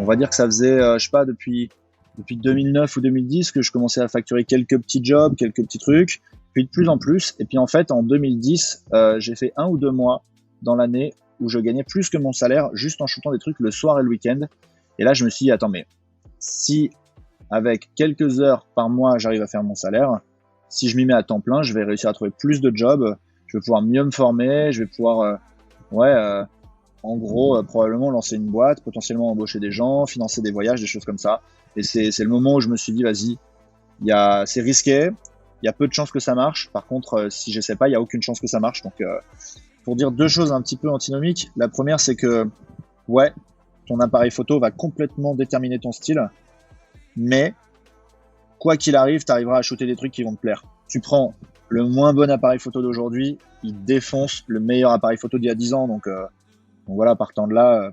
on va dire que ça faisait, je sais pas, depuis 2009 ou 2010 que je commençais à facturer quelques petits jobs, quelques petits trucs, puis de plus en plus. Et puis en fait, en 2010, j'ai fait 1 ou 2 mois dans l'année où je gagnais plus que mon salaire juste en shootant des trucs le soir et le week-end. Et là, je me suis dit, attends, mais si avec quelques heures par mois, j'arrive à faire mon salaire, si je m'y mets à temps plein, je vais réussir à trouver plus de jobs, je vais pouvoir mieux me former, je vais pouvoir, en gros, probablement lancer une boîte, potentiellement embaucher des gens, financer des voyages, des choses comme ça. Et c'est le moment où je me suis dit, vas-y, c'est risqué, il y a peu de chances que ça marche. Par contre, si j'essaie pas, il y a aucune chance que ça marche. Donc, pour dire 2 choses un petit peu antinomiques, la première, c'est que, ouais, ton appareil photo va complètement déterminer ton style, mais quoi qu'il arrive, tu arriveras à shooter des trucs qui vont te plaire. Tu prends le moins bon appareil photo d'aujourd'hui, il défonce le meilleur appareil photo d'il y a 10 ans. Donc voilà, partant de là,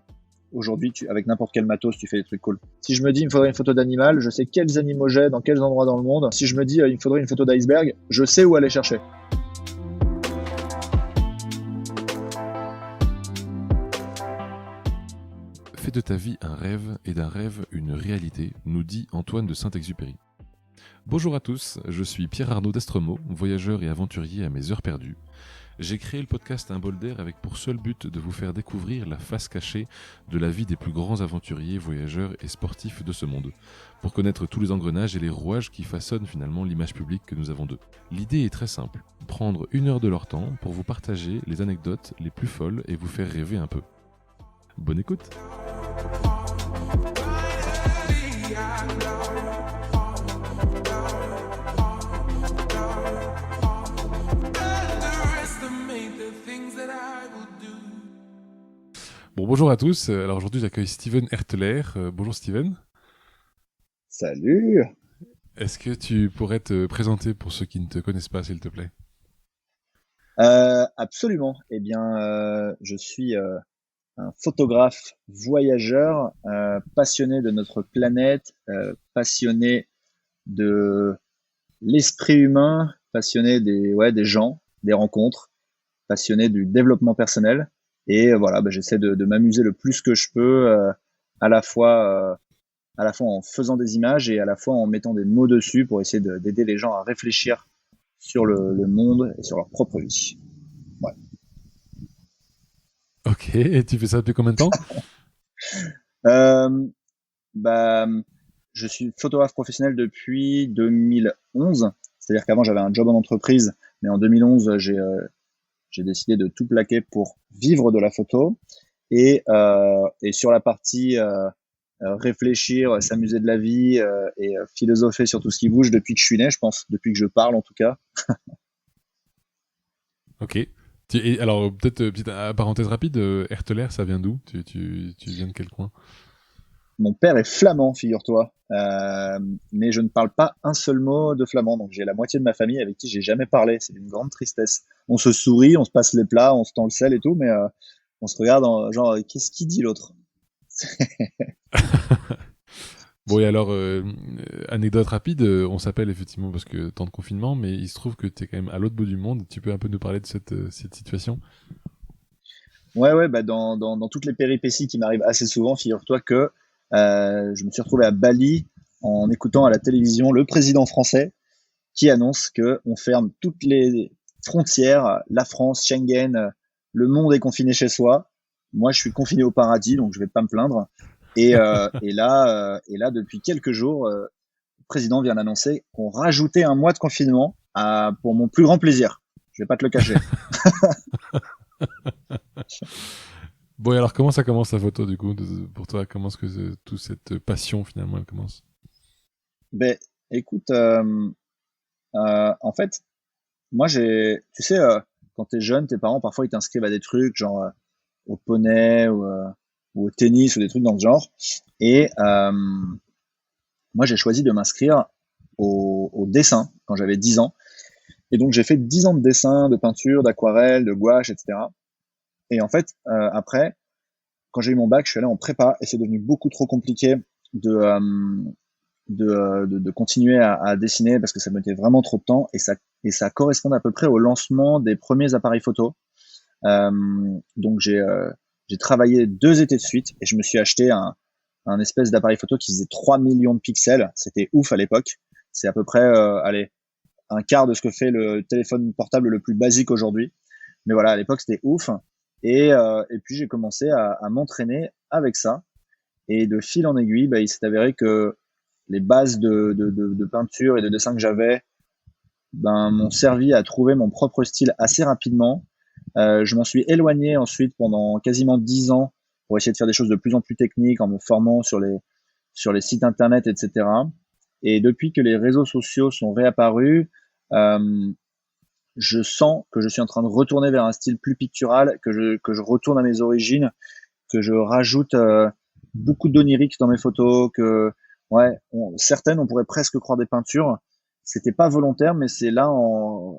aujourd'hui, avec n'importe quel matos, tu fais des trucs cool. Si je me dis il me faudrait une photo d'animal, je sais quels animaux j'ai, dans quels endroits dans le monde. Si je me dis il me faudrait une photo d'iceberg, je sais où aller chercher. Fais de ta vie un rêve et d'un rêve une réalité, nous dit Antoine de Saint-Exupéry. Bonjour à tous, je suis Pierre-Arnaud d'Estremaux, voyageur et aventurier à mes heures perdues. J'ai créé le podcast Un bol d'air avec pour seul but de vous faire découvrir la face cachée de la vie des plus grands aventuriers, voyageurs et sportifs de ce monde, pour connaître tous les engrenages et les rouages qui façonnent finalement l'image publique que nous avons d'eux. L'idée est très simple, prendre 1 heure de leur temps pour vous partager les anecdotes les plus folles et vous faire rêver un peu. Bonne écoute! Bon, bonjour à tous. Alors aujourd'hui, j'accueille Steven Herteler. Bonjour Steven. Salut! Est-ce que tu pourrais te présenter pour ceux qui ne te connaissent pas, s'il te plaît? Absolument. Eh bien, je suis un photographe voyageur, passionné de notre planète, passionné de l'esprit humain, passionné des gens, des rencontres, passionné du développement personnel. Et voilà, j'essaie de m'amuser le plus que je peux, à la fois en faisant des images et à la fois en mettant des mots dessus pour essayer d'aider les gens à réfléchir sur le monde et sur leur propre vie. Ouais. Ok, et tu fais ça depuis combien de temps? Je suis photographe professionnel depuis 2011. C'est-à-dire qu'avant, j'avais un job en entreprise, mais en 2011, j'ai décidé de tout plaquer pour vivre de la photo. Et sur la partie réfléchir, s'amuser de la vie et philosopher sur tout ce qui bouge depuis que je suis né, je pense, depuis que je parle en tout cas. Ok. Alors, peut-être, petite parenthèse rapide, Herteler, ça vient d'où? Tu viens de quel coin? Mon père est flamand, figure-toi, mais je ne parle pas un seul mot de flamand, donc j'ai la moitié de ma famille avec qui j'ai jamais parlé. C'est une grande tristesse. On se sourit, on se passe les plats, on se tend le sel et tout, mais on se regarde genre, qu'est-ce qu'il dit l'autre? Bon, et alors, anecdote rapide, on s'appelle effectivement parce que temps de confinement, mais il se trouve que tu es quand même à l'autre bout du monde. Tu peux un peu nous parler de cette situation? Ouais, dans toutes les péripéties qui m'arrivent assez souvent, figure-toi que je me suis retrouvé à Bali en écoutant à la télévision le président français qui annonce que on ferme toutes les frontières, la France, Schengen, le monde est confiné chez soi. Moi, je suis confiné au paradis, donc je vais pas me plaindre. Et là, depuis quelques jours, le président vient d'annoncer qu'on rajoutait un mois de confinement pour mon plus grand plaisir. Je vais pas te le cacher. Bon, et alors comment ça commence la photo du coup pour toi? Comment est-ce que toute cette passion finalement elle commence? Ben, écoute, en fait, moi tu sais, quand t'es jeune, tes parents parfois ils t'inscrivent à des trucs genre au poney ou au tennis ou des trucs dans ce genre. Et moi j'ai choisi de m'inscrire au dessin quand j'avais 10 ans. Et donc j'ai fait 10 ans de dessin, de peinture, d'aquarelle, de gouache, etc. Et en fait, après, quand j'ai eu mon bac, je suis allé en prépa et c'est devenu beaucoup trop compliqué de, de continuer à dessiner parce que ça me mettait vraiment trop de temps et ça correspond à peu près au lancement des premiers appareils photo. Donc j'ai travaillé 2 étés de suite et je me suis acheté un espèce d'appareil photo qui faisait 3 millions de pixels. C'était ouf à l'époque. C'est à peu près, allez, un quart de ce que fait le téléphone portable le plus basique aujourd'hui. Mais voilà, à l'époque, c'était ouf. Et puis, j'ai commencé à m'entraîner avec ça. Et de fil en aiguille, il s'est avéré que les bases de peinture et de dessin que j'avais m'ont servi à trouver mon propre style assez rapidement. Je m'en suis éloigné ensuite pendant quasiment 10 ans pour essayer de faire des choses de plus en plus techniques en me formant sur les sites internet, etc. Et depuis que les réseaux sociaux sont réapparus, je sens que je suis en train de retourner vers un style plus pictural, que je retourne à mes origines, que je rajoute beaucoup d'onirique dans mes photos, que ouais, certaines on pourrait presque croire des peintures. C'était pas volontaire, mais c'est là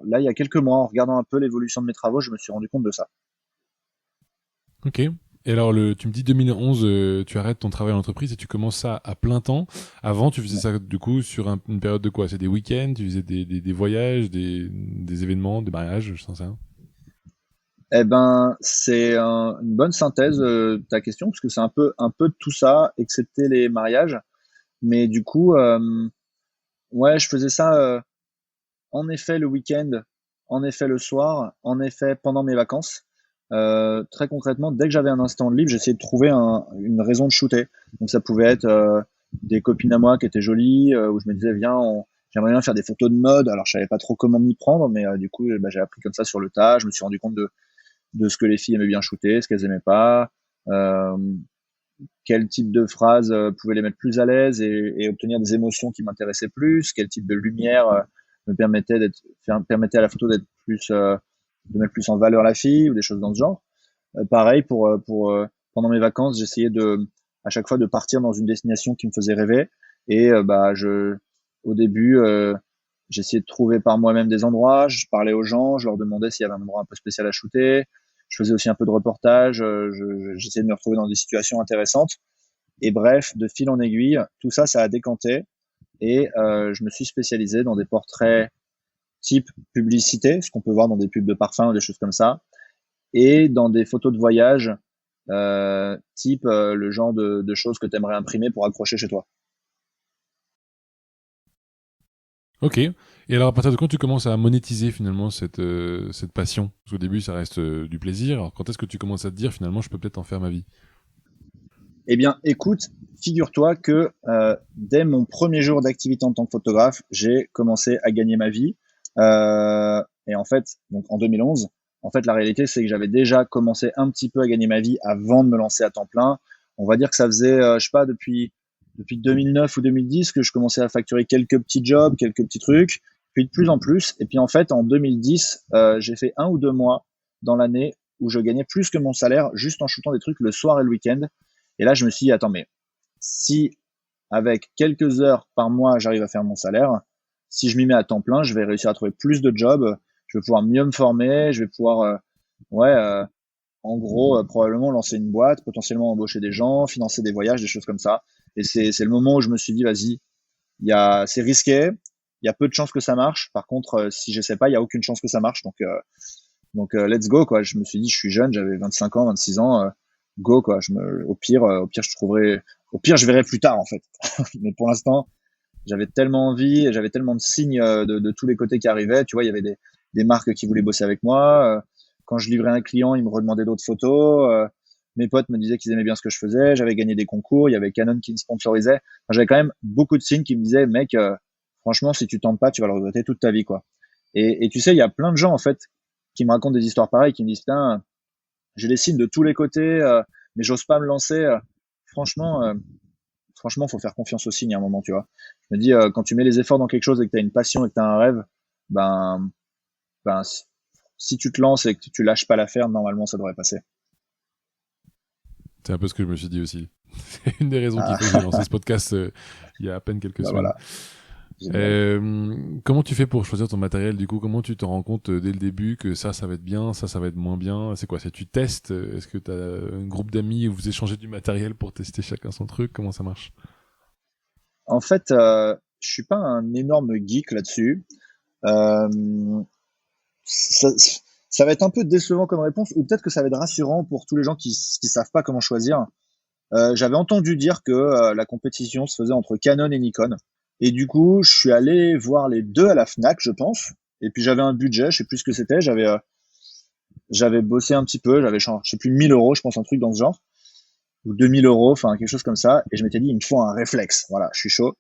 il y a quelques mois, en regardant un peu l'évolution de mes travaux, je me suis rendu compte de ça. Ok. Et alors, tu me dis 2011, tu arrêtes ton travail en entreprise et tu commences ça à plein temps. Avant, tu faisais ça du coup sur une période de quoi? C'est des week-ends, tu faisais des voyages, des événements, des mariages, je sais rien. Eh ben, c'est une bonne synthèse de ta question, parce que c'est un peu de tout ça, excepté les mariages. Mais du coup, ouais, je faisais ça en effet le week-end, en effet le soir, en effet pendant mes vacances. Très concrètement, dès que j'avais un instant de libre, j'essayais de trouver une raison de shooter. Donc ça pouvait être des copines à moi qui étaient jolies, où je me disais, viens, j'aimerais bien faire des photos de mode. Alors je savais pas trop comment m'y prendre, mais du coup, j'ai appris comme ça sur le tas. Je me suis rendu compte de ce que les filles aimaient bien shooter, ce qu'elles aimaient pas, euh, quel type de phrase pouvait les mettre plus à l'aise et obtenir des émotions qui m'intéressaient plus, quel type de lumière me permettait à la photo d'être plus de mettre plus en valeur la fille ou des choses dans ce genre. Pareil pour pendant mes vacances, j'essayais de à chaque fois de partir dans une destination qui me faisait rêver et je au début j'essayais de trouver par moi-même des endroits, je parlais aux gens, je leur demandais s'il y avait un endroit un peu spécial à shooter. Je faisais aussi un peu de reportage, j'essayais de me retrouver dans des situations intéressantes. Et bref, de fil en aiguille, tout ça, ça a décanté. Et je me suis spécialisé dans des portraits type publicité, ce qu'on peut voir dans des pubs de parfums ou des choses comme ça, et dans des photos de voyage, type le genre de choses que tu aimerais imprimer pour accrocher chez toi. Ok. Et alors, à partir de quand tu commences à monétiser finalement cette passion? Parce qu'au début, ça reste du plaisir. Alors, quand est-ce que tu commences à te dire finalement, je peux peut-être en faire ma vie? Eh bien, écoute, figure-toi que dès mon premier jour d'activité en tant que photographe, j'ai commencé à gagner ma vie. Et en fait, donc en 2011, en fait, la réalité, c'est que j'avais déjà commencé un petit peu à gagner ma vie avant de me lancer à temps plein. On va dire que ça faisait, je sais pas, depuis 2009 ou 2010 que je commençais à facturer quelques petits jobs, quelques petits trucs, puis de plus en plus. Et puis en fait, en 2010, j'ai fait 1 ou 2 mois dans l'année où je gagnais plus que mon salaire juste en shootant des trucs le soir et le week-end. Et là, je me suis dit, attends, mais si avec quelques heures par mois, j'arrive à faire mon salaire, si je m'y mets à temps plein, je vais réussir à trouver plus de jobs, je vais pouvoir mieux me former, je vais pouvoir, ouais, en gros, probablement lancer une boîte, potentiellement embaucher des gens, financer des voyages, des choses comme ça. Et c'est le moment où je me suis dit, vas-y, c'est risqué, il y a peu de chances que ça marche. Par contre, si j'essaie pas, il y a aucune chance que ça marche. Donc let's go, quoi. Je me suis dit, je suis jeune, j'avais 25 ans, 26 ans, go, quoi. Au pire, au pire, je verrai plus tard, en fait. Mais pour l'instant, j'avais tellement envie, j'avais tellement de signes de tous les côtés qui arrivaient. Tu vois, il y avait des marques qui voulaient bosser avec moi. Quand je livrais un client, ils me redemandaient d'autres photos. Mes potes me disaient qu'ils aimaient bien ce que je faisais. J'avais gagné des concours. Il y avait Canon qui me sponsorisait. Enfin, j'avais quand même beaucoup de signes qui me disaient, mec, franchement, si tu tentes pas, tu vas le regretter toute ta vie, quoi. Et tu sais, il y a plein de gens, en fait, qui me racontent des histoires pareilles, qui me disent, putain, j'ai des signes de tous les côtés, mais j'ose pas me lancer. Franchement, franchement, faut faire confiance aux signes à un moment, tu vois. Je me dis, quand tu mets les efforts dans quelque chose et que tu as une passion et que tu as un rêve, ben, ben, si tu te lances et que tu lâches pas l'affaire, normalement, ça devrait passer. C'est un peu ce que je me suis dit aussi. C'est une des raisons qui Ah, fait que j'ai lancé ce podcast il y a à peine quelques bah semaines. voilà, génial. Comment tu fais pour choisir ton matériel du coup? Comment tu te rends compte dès le début que ça va être bien, ça va être moins bien? C'est quoi? C'est tu testes? Est-ce que tu as un groupe d'amis où vous échangez du matériel pour tester chacun son truc? Comment ça marche? En fait, je suis pas un énorme geek là-dessus. Euh, ça, ça va être un peu décevant comme réponse, ou peut-être que ça va être rassurant pour tous les gens qui savent pas comment choisir. J'avais entendu dire que la compétition se faisait entre Canon et Nikon. Et du coup, je suis allé voir les deux à la Fnac, je pense. Et puis j'avais un budget, je sais plus ce que c'était. J'avais bossé un petit peu, j'avais, je sais plus, 1000 euros, je pense, un truc dans ce genre, ou 2000 euros, enfin quelque chose comme ça. Et je m'étais dit, il me faut un réflexe. Voilà, je suis chaud.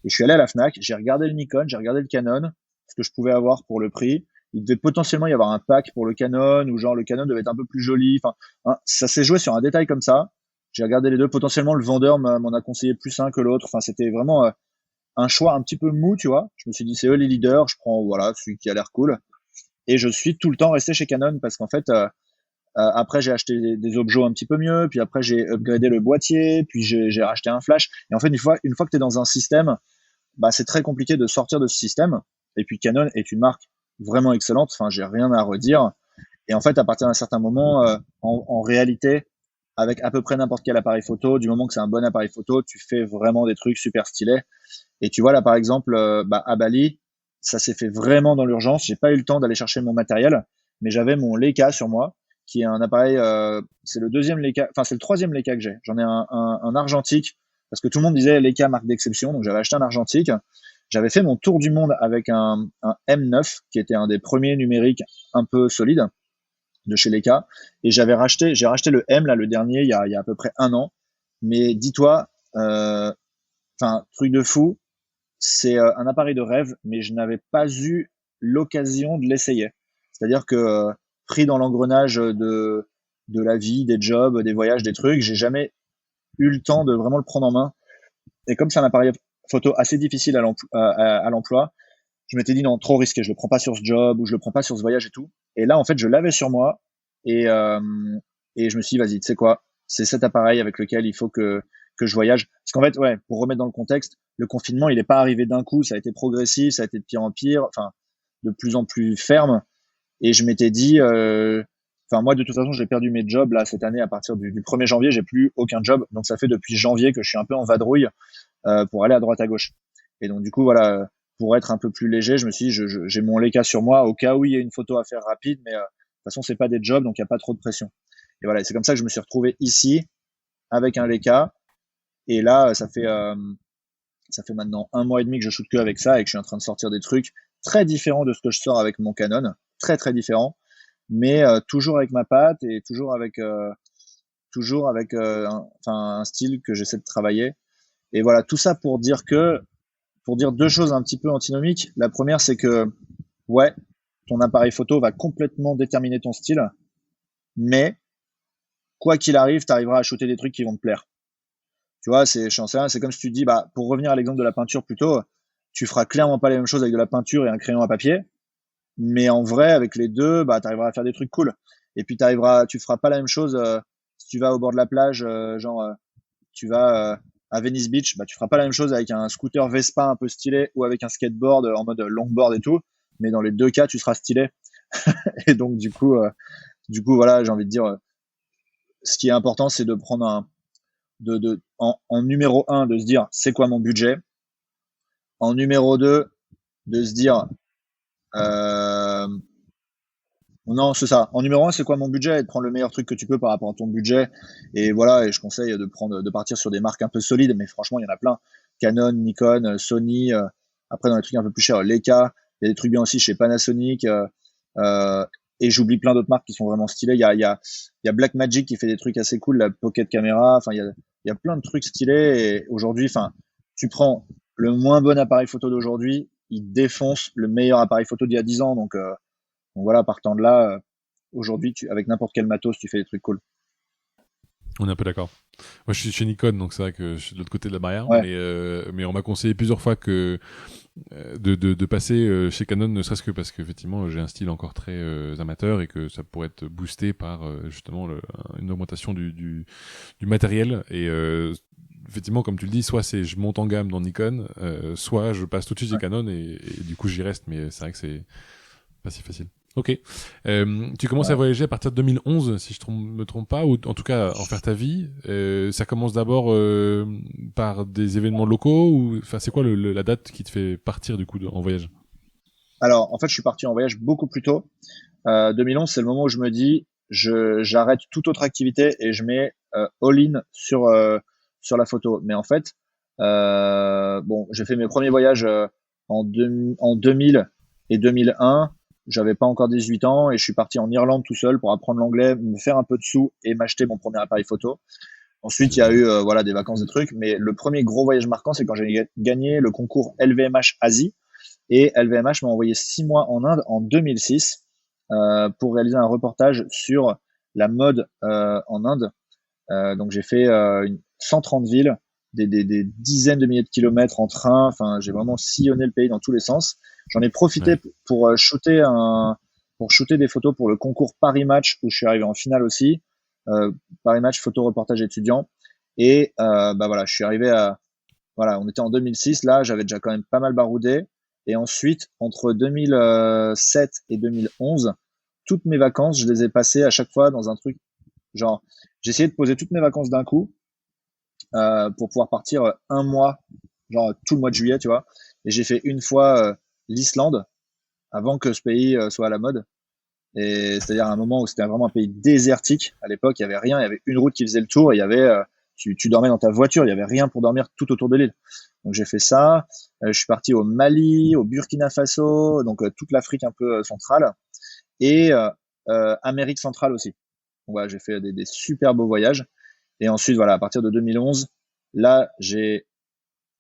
Et je suis allé à la Fnac, j'ai regardé le Nikon, j'ai regardé le Canon, ce que je pouvais avoir pour le prix. Il devait potentiellement y avoir un pack pour le Canon, ou genre le Canon devait être un peu plus joli. Enfin, hein, ça s'est joué sur un détail comme ça. J'ai regardé les deux. Potentiellement, le vendeur m'en a conseillé plus un que l'autre. Enfin, c'était vraiment un choix un petit peu mou, tu vois. Je me suis dit, c'est eux les leaders. Je prends, voilà, celui qui a l'air cool. Et je suis tout le temps resté chez Canon parce qu'en fait, après, j'ai acheté des objets un petit peu mieux. Puis après, j'ai upgradé le boîtier. Puis j'ai racheté un flash. Et en fait, une fois que tu es dans un système, bah, c'est très compliqué de sortir de ce système. Et puis Canon est une marque vraiment excellente. Enfin, j'ai rien à redire. Et en fait, à partir d'un certain moment, en réalité, avec à peu près n'importe quel appareil photo, du moment que c'est un bon appareil photo, tu fais vraiment des trucs super stylés. Et tu vois là, par exemple, à Bali, ça s'est fait vraiment dans l'urgence. J'ai pas eu le temps d'aller chercher mon matériel, mais j'avais mon Leica sur moi, qui est un appareil. C'est le deuxième Leica, enfin c'est le troisième Leica que j'ai. J'en ai un argentique parce que tout le monde disait Leica marque d'exception, donc j'avais acheté un argentique. J'avais fait mon tour du monde avec un M9 qui était un des premiers numériques un peu solides de chez Leica. Et j'ai racheté le M, là, le dernier, il y a à peu près un an. Mais dis-toi, truc de fou, c'est un appareil de rêve, mais je n'avais pas eu l'occasion de l'essayer. C'est-à-dire que pris dans l'engrenage de la vie, des jobs, des voyages, des trucs, j'ai jamais eu le temps de vraiment le prendre en main. Et comme c'est un appareil photo assez difficile à l'emploi, je m'étais dit non, trop risqué, je le prends pas sur ce job ou je le prends pas sur ce voyage et tout. Et là, en fait, je l'avais sur moi et, euh, et je me suis dit, vas-y, tu sais quoi, c'est cet appareil avec lequel il faut que je voyage. Parce qu'en fait, ouais, pour remettre dans le contexte, le confinement, il n'est pas arrivé d'un coup, ça a été progressif, ça a été de pire en pire, enfin, de plus en plus ferme. Et je m'étais dit, moi, de toute façon, j'ai perdu mes jobs là cette année à partir du 1er janvier, j'ai plus aucun job. Donc, ça fait depuis janvier que je suis un peu en vadrouille pour aller à droite à gauche. Et donc, du coup, voilà, pour être un peu plus léger, je me suis dit, j'ai mon Leica sur moi au cas où il y a une photo à faire rapide, mais de toute façon, c'est pas des jobs, donc il n'y a pas trop de pression. Et voilà, c'est comme ça que je me suis retrouvé ici avec un Leica. Et là, ça fait maintenant un mois et demi que je shoote que avec ça et que je suis en train de sortir des trucs très différents de ce que je sors avec mon Canon, très très différents, mais toujours avec ma patte et toujours avec un style que j'essaie de travailler. Et voilà, tout ça pour dire deux choses un petit peu antinomiques. La première, c'est que, ouais, ton appareil photo va complètement déterminer ton style, mais quoi qu'il arrive, tu arriveras à shooter des trucs qui vont te plaire. Tu vois, c'est comme si tu te dis, bah, pour revenir à l'exemple de la peinture plutôt, tu feras clairement pas les mêmes choses avec de la peinture et un crayon à papier, mais en vrai, avec les deux, bah, tu arriveras à faire des trucs cool. Et puis tu feras pas la même chose si tu vas au bord de la plage, tu vas à Venice Beach, bah, tu feras pas la même chose avec un scooter Vespa un peu stylé ou avec un skateboard en mode longboard et tout, mais dans les deux cas, tu seras stylé. Et donc, voilà, j'ai envie de dire, ce qui est important, c'est de prendre en numéro un, de se dire, c'est quoi mon budget? En numéro 2, de se dire, euh, non, c'est ça. En numéro un, c'est quoi mon budget? Et de prendre le meilleur truc que tu peux par rapport à ton budget. Et voilà, et je conseille de partir sur des marques un peu solides, mais franchement, il y en a plein. Canon, Nikon, Sony, après dans les trucs un peu plus chers, Leica, il y a des trucs bien aussi chez Panasonic, euh, et j'oublie plein d'autres marques qui sont vraiment stylées. Il y a Blackmagic qui fait des trucs assez cool, la Pocket Camera, enfin, il y a plein de trucs stylés, et aujourd'hui, enfin, tu prends le moins bon appareil photo d'aujourd'hui, il défonce le meilleur appareil photo d'il y a 10 ans, donc voilà, partant de là, aujourd'hui, avec n'importe quel matos, tu fais des trucs cool. On est un peu d'accord. Moi, je suis chez Nikon, donc c'est vrai que je suis de l'autre côté de la barrière. Ouais. Mais on m'a conseillé plusieurs fois que de passer chez Canon, ne serait-ce que parce qu'effectivement, j'ai un style encore très amateur et que ça pourrait être boosté par justement une augmentation du matériel. Et effectivement, comme tu le dis, soit je monte en gamme dans Nikon, soit je passe tout de suite chez Canon et du coup j'y reste. Mais c'est vrai que c'est pas si facile. Ok. Tu commences à voyager à partir de 2011, si je me trompe pas, ou en tout cas en faire ta vie. Ça commence d'abord par des événements locaux, ou enfin c'est quoi la date qui te fait partir du coup en voyage? Alors, en fait, je suis parti en voyage beaucoup plus tôt. 2011, c'est le moment où je me dis, j'arrête toute autre activité et je mets all-in sur la photo. Mais en fait, bon, j'ai fait mes premiers voyages en 2000 et 2001. J'avais pas encore 18 ans et je suis parti en Irlande tout seul pour apprendre l'anglais, me faire un peu de sous et m'acheter mon premier appareil photo. Ensuite, il y a eu voilà des vacances, des trucs, mais le premier gros voyage marquant, c'est quand j'ai gagné le concours LVMH Asie. Et LVMH m'a envoyé 6 mois en Inde en 2006 pour réaliser un reportage sur la mode en Inde. Donc j'ai fait 130 villes, des dizaines de milliers de kilomètres en train. Enfin, j'ai vraiment sillonné le pays dans tous les sens. J'en ai profité pour shooter des photos pour le concours Paris Match où je suis arrivé en finale aussi. Paris Match photo reportage étudiant. Et bah voilà, je suis arrivé à voilà, on était en 2006. Là, j'avais déjà quand même pas mal baroudé. Et ensuite, entre 2007 et 2011, toutes mes vacances, je les ai passées à chaque fois dans un truc genre, j'ai essayé de poser toutes mes vacances d'un coup pour pouvoir partir un mois, genre tout le mois de juillet, tu vois. Et j'ai fait une fois l'Islande avant que ce pays soit à la mode. Et c'est-à-dire à un moment où c'était vraiment un pays désertique. À l'époque, il y avait rien, il y avait une route qui faisait le tour. Et il y avait, tu dormais dans ta voiture, il y avait rien pour dormir tout autour de l'île. Donc j'ai fait ça. Je suis parti au Mali, au Burkina Faso, donc toute l'Afrique un peu centrale et Amérique centrale aussi. Donc, voilà, j'ai fait des super beaux voyages. Et ensuite, voilà, à partir de 2011, là, j'ai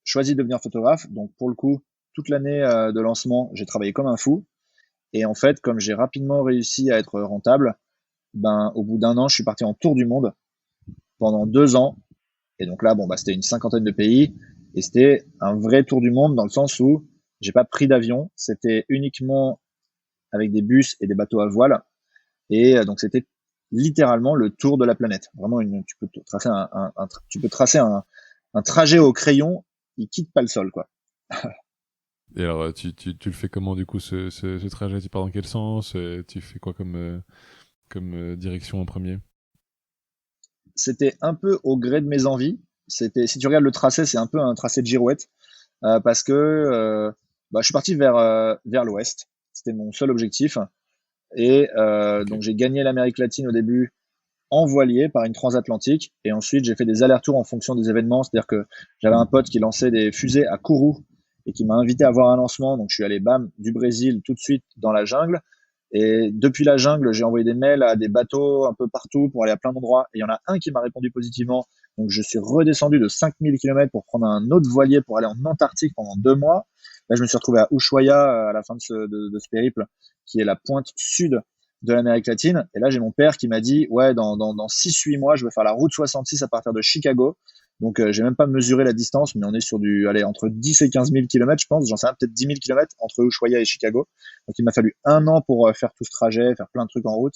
choisi de devenir photographe. Donc pour le coup, toute l'année de lancement, j'ai travaillé comme un fou. Et en fait, comme j'ai rapidement réussi à être rentable, ben au bout d'un an, je suis parti en tour du monde pendant 2 ans. Et donc là, bon, bah, c'était une cinquantaine de pays. Et c'était un vrai tour du monde dans le sens où j'ai pas pris d'avion. C'était uniquement avec des bus et des bateaux à voile. Et donc, c'était littéralement le tour de la planète. Vraiment, tu peux tracer tu peux tracer un trajet au crayon. Il quitte pas le sol, quoi. Et alors, tu le fais comment du coup ce trajet? Tu pars dans quel sens? Tu fais quoi comme direction en premier? C'était un peu au gré de mes envies. C'était, si tu regardes le tracé, c'est un peu un tracé de girouette parce que bah, je suis parti vers l'ouest. C'était mon seul objectif. Et Ok. donc j'ai gagné l'Amérique latine au début en voilier par une transatlantique. Et ensuite j'ai fait des allers-retours en fonction des événements. C'est-à-dire que j'avais un pote qui lançait des fusées à Kourou et qui m'a invité à voir un lancement. Donc je suis allé bam du Brésil tout de suite dans la jungle. Et depuis la jungle, j'ai envoyé des mails à des bateaux un peu partout pour aller à plein d'endroits. Et il y en a un qui m'a répondu positivement. Donc je suis redescendu de 5000 km pour prendre un autre voilier pour aller en Antarctique pendant 2 mois. Là, je me suis retrouvé à Ushuaia à la fin de ce périple, qui est la pointe sud de l'Amérique latine. Et là, j'ai mon père qui m'a dit, ouais, dans 6-8 mois, je vais faire la route 66 à partir de Chicago. Donc, j'ai même pas mesuré la distance, mais on est sur allez, entre 10 et 15 000 km, je pense. J'en sais rien, peut-être 10 000 km entre Ushuaia et Chicago. Donc, il m'a fallu un an pour faire tout ce trajet, faire plein de trucs en route.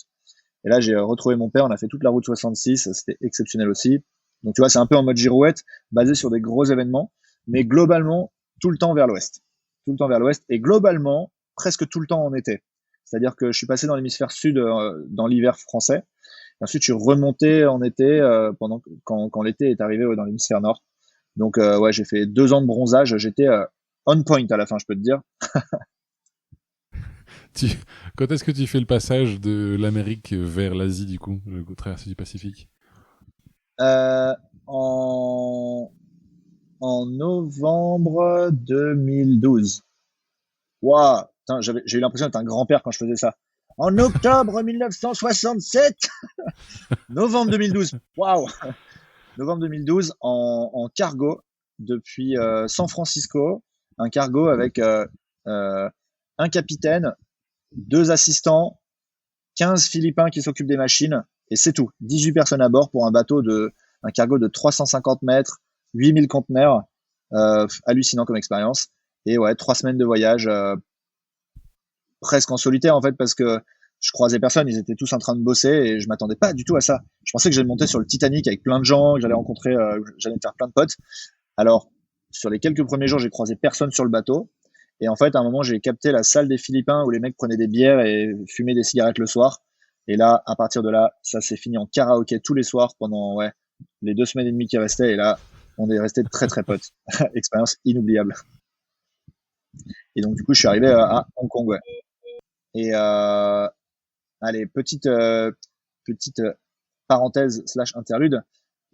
Et là, j'ai retrouvé mon père. On a fait toute la route 66. C'était exceptionnel aussi. Donc, tu vois, c'est un peu en mode girouette, basé sur des gros événements, mais globalement, tout le temps vers l'ouest. Tout le temps vers l'ouest. Et globalement, presque tout le temps en été. C'est-à-dire que je suis passé dans l'hémisphère sud dans l'hiver français. Et ensuite, je suis remonté en été quand l'été est arrivé dans l'hémisphère nord. Donc, ouais, j'ai fait 2 ans de bronzage. J'étais on point à la fin, je peux te dire. Tu- Quand est-ce que tu fais le passage de l'Amérique vers l'Asie du coup, le traversée du Pacifique? Euh, en, en novembre 2012. Waouh, j'ai eu l'impression d'être un grand-père quand je faisais ça. En octobre 1967, novembre 2012. Waouh, novembre 2012 en cargo depuis San Francisco, un cargo avec un capitaine, 2 assistants, 15 Philippins qui s'occupent des machines et c'est tout. 18 personnes à bord pour un cargo de 350 mètres, 8000 conteneurs, hallucinant comme expérience. Et ouais, 3 semaines de voyage presque en solitaire en fait parce que je croisais personne, ils étaient tous en train de bosser et je m'attendais pas du tout à ça. Je pensais que j'allais monter sur le Titanic avec plein de gens, que j'allais rencontrer, j'allais me faire plein de potes. Alors, sur les quelques premiers jours, j'ai croisé personne sur le bateau. Et en fait, à un moment, j'ai capté la salle des Philippins où les mecs prenaient des bières et fumaient des cigarettes le soir. Et là, à partir de là, ça s'est fini en karaoké tous les soirs pendant ouais, les 2 semaines et demie qui restaient. Et là, on est restés très très potes. Expérience inoubliable. Et donc, du coup, je suis arrivé à Hong Kong. Ouais. Et allez, petite parenthèse slash interlude.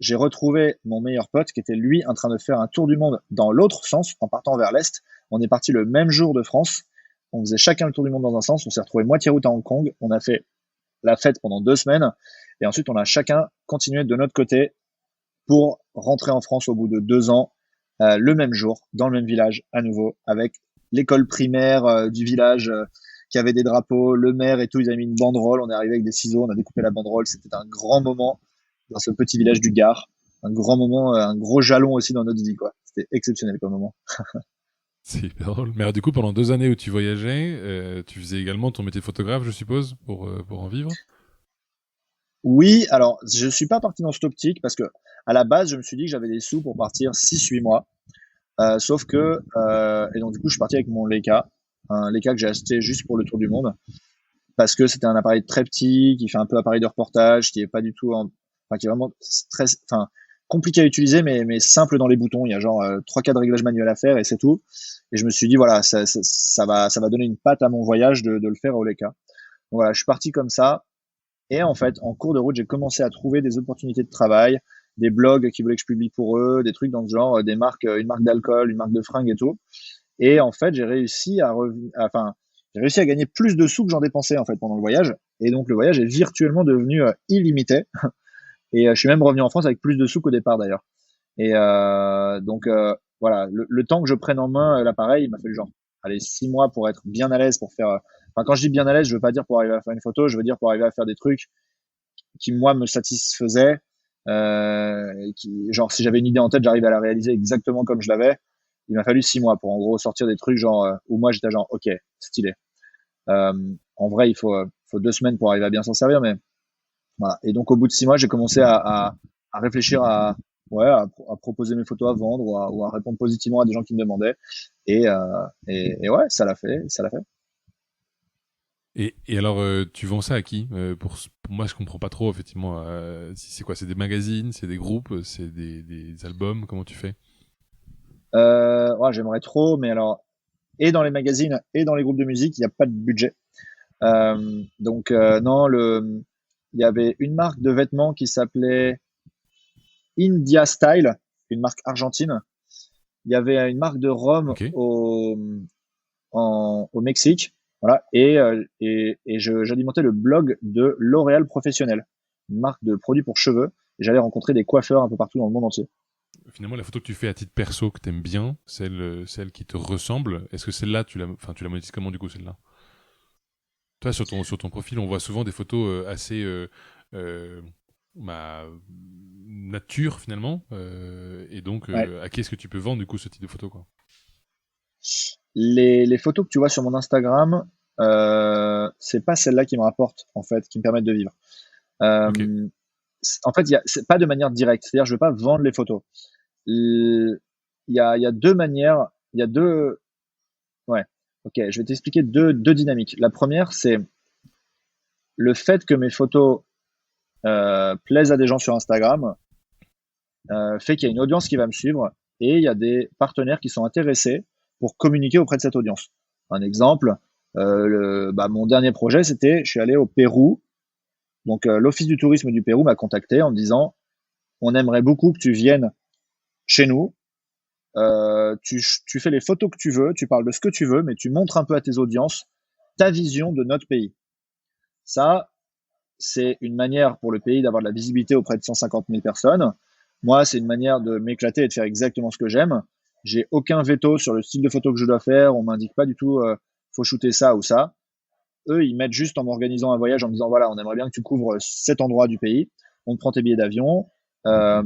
j'ai retrouvé mon meilleur pote qui était lui en train de faire un tour du monde dans l'autre sens, en partant vers l'est. On est parti le même jour de France. On faisait chacun le tour du monde dans un sens. On s'est retrouvé moitié route à Hong Kong. On a fait la fête pendant 2 semaines. Et ensuite, on a chacun continué de notre côté pour rentrer en France au bout de 2 ans, le même jour, dans le même village, à nouveau, avec l'école primaire du village qui avait des drapeaux, le maire et tout. Ils avaient mis une banderole. On est arrivé avec des ciseaux. On a découpé la banderole. C'était un grand moment dans ce petit village du Gard. Un grand moment, un gros jalon aussi dans notre vie, quoi. C'était exceptionnel comme moment. C'est hyper drôle. Mais alors, du coup, pendant 2 années où tu voyageais, tu faisais également ton métier de photographe, je suppose, pour en vivre? Oui, alors je suis pas parti dans cette optique parce que à la base, je me suis dit que j'avais des sous pour partir 6-8 mois. Sauf que et donc du coup, je suis parti avec mon Leica, un Leica que j'ai acheté juste pour le tour du monde parce que c'était un appareil très petit qui fait un peu appareil de reportage, qui est pas du tout enfin qui est vraiment très enfin compliqué à utiliser mais simple dans les boutons. Il y a genre 3-4 réglages manuels à faire et c'est tout. Et je me suis dit voilà, ça va donner une patte à mon voyage de le faire au Leica. Donc voilà, je suis parti comme ça. Et en fait, en cours de route, j'ai commencé à trouver des opportunités de travail, des blogs qui voulaient que je publie pour eux, des trucs dans ce genre, des marques, une marque d'alcool, une marque de fringues et tout. Et en fait, j'ai réussi à gagner plus de sous que j'en dépensais en fait pendant le voyage. Et donc le voyage est virtuellement devenu illimité. Et je suis même revenu en France avec plus de sous qu'au départ d'ailleurs. Et donc voilà, le temps que je prenne en main l'appareil, il m'a fallu genre allez 6 mois pour être bien à l'aise pour faire. Enfin, quand je dis bien à l'aise, je veux pas dire pour arriver à faire une photo, je veux dire pour arriver à faire des trucs qui moi me satisfaisaient. Genre si j'avais une idée en tête, j'arrive à la réaliser exactement comme je l'avais. Il m'a fallu 6 mois pour en gros sortir des trucs genre où moi j'étais genre ok stylé. Euh, En vrai, il faut 2 semaines pour arriver à bien s'en servir, mais voilà. Et donc au bout de 6 mois, j'ai commencé à réfléchir ouais, à proposer mes photos à vendre ou à répondre positivement à des gens qui me demandaient. Et ouais, ça l'a fait, ça l'a fait. Et alors, tu vends ça à qui? Pour moi, je comprends pas trop, effectivement. C'est quoi? C'est des magazines, c'est des groupes, c'est des albums? Comment tu fais? Ouais, j'aimerais trop, mais alors, et dans les magazines et dans les groupes de musique, il n'y a pas de budget. Donc non, il y avait une marque de vêtements qui s'appelait India Style, une marque argentine. Il y avait une marque de rhum Ok. au Mexique, voilà, et j'alimentais le blog de L'Oréal Professionnel, une marque de produits pour cheveux. Et j'allais rencontrer des coiffeurs un peu partout dans le monde entier. Finalement, la photo que tu fais à titre perso, que t'aimes bien, celle qui te ressemble, est-ce que celle-là, tu la monétises comment, du coup, celle-là? Toi, sur ton profil, on voit souvent des photos assez euh, bah, nature, finalement. Et donc, Ouais. à qui est-ce que tu peux vendre, du coup, ce type de photo, quoi? Les photos que tu vois sur mon Instagram, c'est pas celles-là qui me rapportent, en fait, qui me permettent de vivre. Ok. En fait, c'est pas de manière directe. C'est-à-dire, je veux pas vendre les photos. Il il y a deux manières. Il y a deux. Ouais. Ok. Je vais t'expliquer deux dynamiques. La première, c'est le fait que mes photos plaisent à des gens sur Instagram, fait qu'il y a une audience qui va me suivre et il y a des partenaires qui sont intéressés pour communiquer auprès de cette audience. Un exemple, mon dernier projet, c'était, je suis allé au Pérou. Donc, l'Office du tourisme du Pérou m'a contacté en me disant, on aimerait beaucoup que tu viennes chez nous. Tu fais les photos que tu veux, tu parles de ce que tu veux, mais tu montres un peu à tes audiences ta vision de notre pays. Ça, c'est une manière pour le pays d'avoir de la visibilité auprès de 150 000 personnes. Moi, c'est une manière de m'éclater et de faire exactement ce que j'aime. J'ai aucun veto sur le style de photo que je dois faire. On m'indique pas du tout, faut shooter ça ou ça. Eux, ils mettent juste en m'organisant un voyage en me disant, voilà, on aimerait bien que tu couvres cet endroit du pays. On te prend tes billets d'avion. Euh,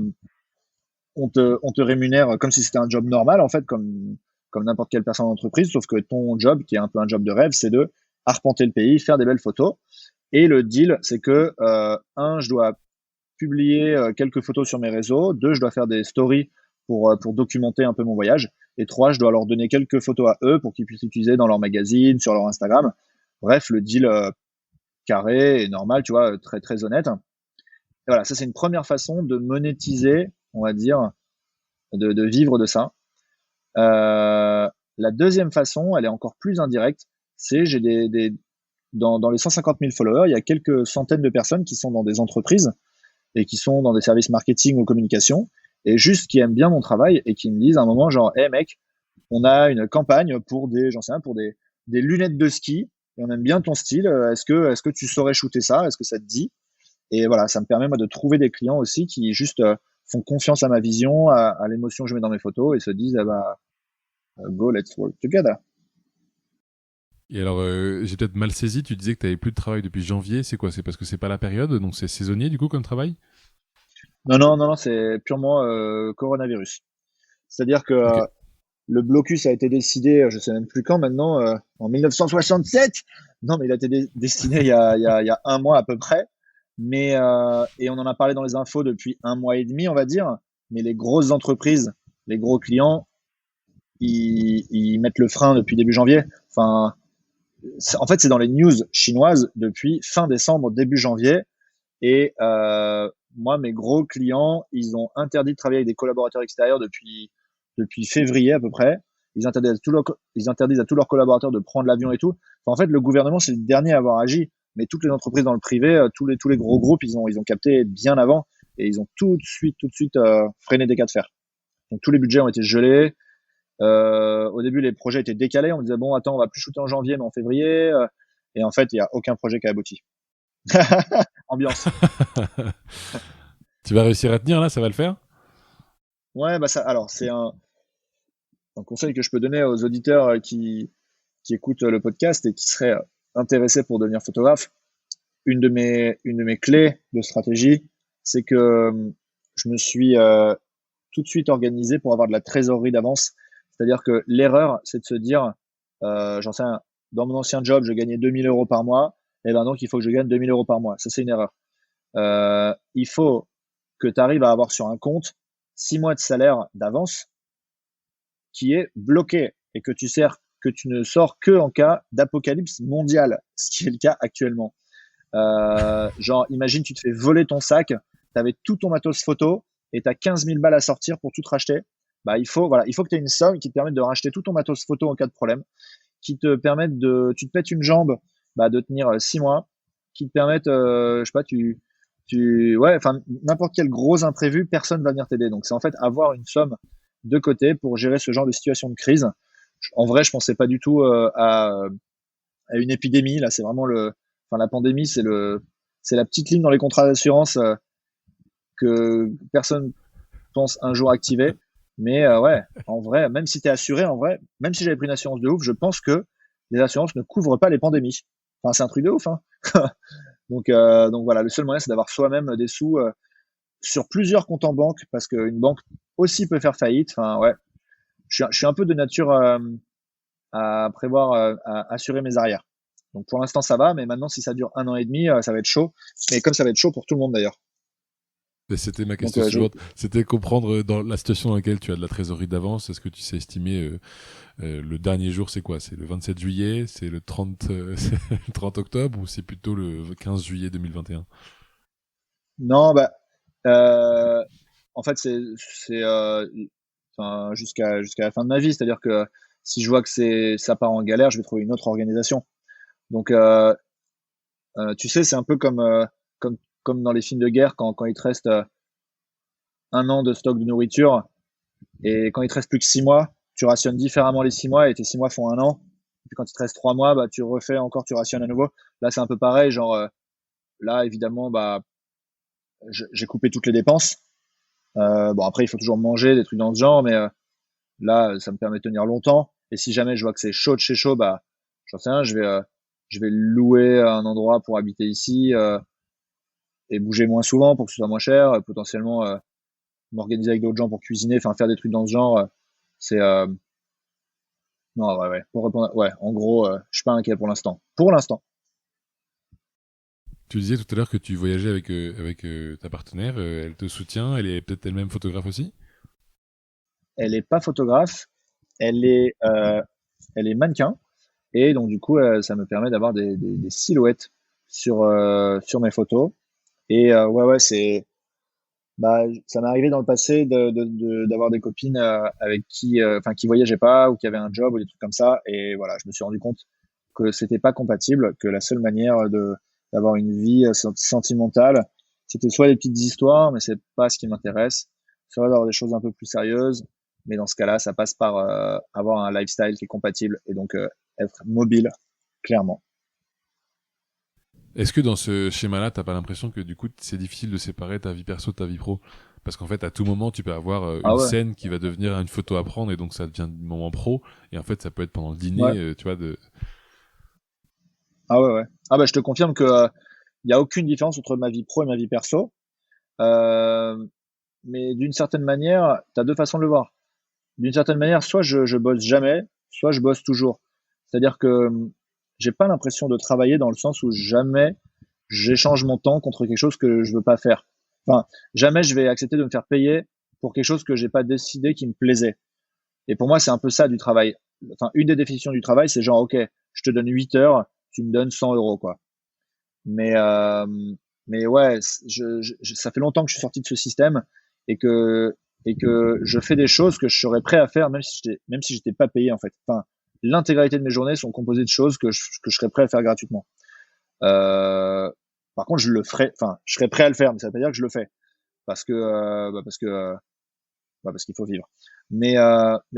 on te rémunère comme si c'était un job normal, en fait, comme n'importe quelle personne d'entreprise, sauf que ton job, qui est un peu un job de rêve, c'est de arpenter le pays, faire des belles photos. Et le deal, c'est que, je dois publier quelques photos sur mes réseaux. Deux, je dois faire des stories pour documenter un peu mon voyage. Et trois, je dois leur donner quelques photos à eux pour qu'ils puissent utiliser dans leur magazine, sur leur Instagram. Bref, le deal carré et normal, tu vois, très très honnête. Et voilà, ça c'est une première façon de monétiser, on va dire, de vivre de ça. La deuxième façon, elle est encore plus indirecte, c'est j'ai dans les 150 000 followers, il y a quelques centaines de personnes qui sont dans des entreprises et qui sont dans des services marketing ou communication, et juste qui aiment bien mon travail et qui me disent à un moment genre, hey mec, on a une campagne pour j'en sais rien, pour des lunettes de ski, et on aime bien ton style, est-ce que tu saurais shooter ça, est-ce que ça te dit? Et voilà, ça me permet moi de trouver des clients aussi qui juste font confiance à ma vision, à l'émotion que je mets dans mes photos et se disent, ah bah, go, let's work together. Et alors, j'ai peut-être mal saisi, tu disais que tu n'avais plus de travail depuis janvier, c'est quoi? C'est parce que c'est pas la période, donc c'est saisonnier du coup comme travail? Non, non, non, non, c'est purement coronavirus. C'est-à-dire que Ok. le blocus a été décidé, je sais même plus quand maintenant, en 1967. Non, mais il a été destiné il y a un mois à peu près. Mais et on en a parlé dans les infos depuis un mois et demi, on va dire. Mais les grosses entreprises, les gros clients, ils mettent le frein depuis début janvier. Enfin, en fait, c'est dans les news chinoises depuis fin décembre, début janvier. Et moi, mes gros clients, ils ont interdit de travailler avec des collaborateurs extérieurs depuis février à peu près. Ils interdisent à tous leurs collaborateurs de prendre l'avion et tout. Enfin, en fait, le gouvernement, c'est le dernier à avoir agi. Mais toutes les entreprises dans le privé, tous les gros groupes, ils ont capté bien avant et ils ont tout de suite freiné des cas de fer. Donc tous les budgets ont été gelés. Au début, les projets étaient décalés. On disait bon, attends, on va plus shooter en janvier, mais en février. Et en fait, il y a aucun projet qui a abouti. Ambiance. Tu vas réussir à tenir là, ça va le faire? Ouais, bah ça. Alors, c'est un conseil que je peux donner aux auditeurs qui écoutent le podcast et qui seraient intéressés pour devenir photographe. Une de mes clés de stratégie, c'est que je me suis tout de suite organisé pour avoir de la trésorerie d'avance. C'est-à-dire que l'erreur, c'est de se dire, j'en sais rien, dans mon ancien job, je gagnais 2 000 € par mois, et ben donc il faut que je gagne 2 000 € par mois. Ça, c'est une erreur. Il faut que tu arrives à avoir sur un compte 6 mois de salaire d'avance qui est bloqué et que tu ne sors que en cas d'apocalypse mondiale, ce qui est le cas actuellement. Genre, imagine, tu te fais voler ton sac, tu avais tout ton matos photo et tu as 15 000 balles à sortir pour tout te racheter. Bah, il faut que tu aies une somme qui te permette de racheter tout ton matos photo en cas de problème, qui te permette tu te pètes une jambe, bah, de tenir 6 mois, qui te permette, je sais pas, ouais, enfin, n'importe quel gros imprévu, personne va venir t'aider. Donc, c'est en fait avoir une somme de côté pour gérer ce genre de situation de crise. En vrai, je pensais pas du tout à une épidémie. Là, c'est vraiment enfin, la pandémie, c'est la petite ligne dans les contrats d'assurance que personne pense un jour activer. Mais ouais, en vrai, même si tu es assuré, en vrai, même si j'avais pris une assurance de ouf, je pense que les assurances ne couvrent pas les pandémies. Enfin, c'est un truc de ouf, hein. Donc voilà, le seul moyen, c'est d'avoir soi-même des sous sur plusieurs comptes en banque, parce qu'une banque aussi peut faire faillite. Enfin, ouais, je suis un peu de nature à prévoir, à assurer mes arrières. Donc pour l'instant, ça va, mais maintenant, si ça dure un an et demi, ça va être chaud. Mais comme ça va être chaud pour tout le monde d'ailleurs. C'était ma Donc question suivante. C'était comprendre dans la situation dans laquelle tu as de la trésorerie d'avance, est-ce que tu sais estimer le dernier jour, c'est quoi? C'est le 27 juillet? C'est le 30, c'est le 30 octobre? Ou c'est plutôt le 15 juillet 2021? non, bah, en fait, enfin, jusqu'à la fin de ma vie. C'est-à-dire que si je vois que ça part en galère, je vais trouver une autre organisation. Donc, tu sais, c'est un peu comme dans les films de guerre quand il te reste un an de stock de nourriture et quand il te reste plus que 6 mois, tu rationnes différemment les 6 mois et tes 6 mois font un an. Et puis quand il te reste 3 mois, bah, tu refais encore, tu rationnes à nouveau. Là, c'est un peu pareil. Genre, là, évidemment, bah, j'ai coupé toutes les dépenses. Bon, après, il faut toujours manger, des trucs dans ce genre, mais là, ça me permet de tenir longtemps. Et si jamais je vois que c'est chaud de chez chaud, bah, j'en sais rien, je vais louer un endroit pour habiter ici et bouger moins souvent pour que ce soit moins cher. Potentiellement m'organiser avec d'autres gens pour cuisiner, enfin faire des trucs dans ce genre. C'est non, ouais, ouais. Pour répondre, ouais, en gros, je suis pas inquiet pour l'instant. Pour l'instant, Tu disais tout à l'heure que tu voyageais avec ta partenaire. Elle te soutient. Elle est peut-être elle-même photographe aussi. elle est pas photographe, elle est, euh, elle est mannequin. Et donc, du coup, ça me permet d'avoir des silhouettes sur mes photos. Et ouais, ouais, bah, ça m'est arrivé dans le passé d'avoir des copines avec enfin, qui voyageaient pas ou qui avaient un job ou des trucs comme ça. Et voilà, je me suis rendu compte que c'était pas compatible, que la seule manière d'avoir une vie sentimentale, c'était soit des petites histoires, mais c'est pas ce qui m'intéresse, soit d'avoir des choses un peu plus sérieuses. Mais dans ce cas-là, ça passe par avoir un lifestyle qui est compatible et donc être mobile, clairement. Est-ce que dans ce schéma-là, t'as pas l'impression que du coup, c'est difficile de séparer ta vie perso de ta vie pro? Parce qu'en fait, à tout moment, tu peux avoir Ah une ouais, scène qui va devenir une photo à prendre et donc ça devient du moment pro. Et en fait, ça peut être pendant le ouais, dîner, tu vois, de... ah ouais, ouais. Ah bah je te confirme que il y a aucune différence entre ma vie pro et ma vie perso. Euh, mais d'une certaine manière, tu as deux façons de le voir. D'une certaine manière, soit je bosse jamais, soit je bosse toujours. C'est-à-dire que j'ai pas l'impression de travailler dans le sens où jamais j'échange mon temps contre quelque chose que je veux pas faire. Enfin, jamais je vais accepter de me faire payer pour quelque chose que j'ai pas décidé qui me plaisait. Et pour moi, c'est un peu ça du travail. Enfin, une des définitions du travail, c'est genre, ok, je te donne 8 heures, tu me donnes 100 euros, quoi. Mais, euh, mais ouais, ça fait longtemps que je suis sorti de ce système et que, et que je fais des choses que je serais prêt à faire même si j'étais pas payé, en fait. Enfin, l'intégralité de mes journées sont composées de choses que je serais prêt à faire gratuitement. Euh, par contre, je le ferai, enfin, je serais prêt à le faire, mais ça veut pas dire que je le fais parce qu'il faut vivre. Mais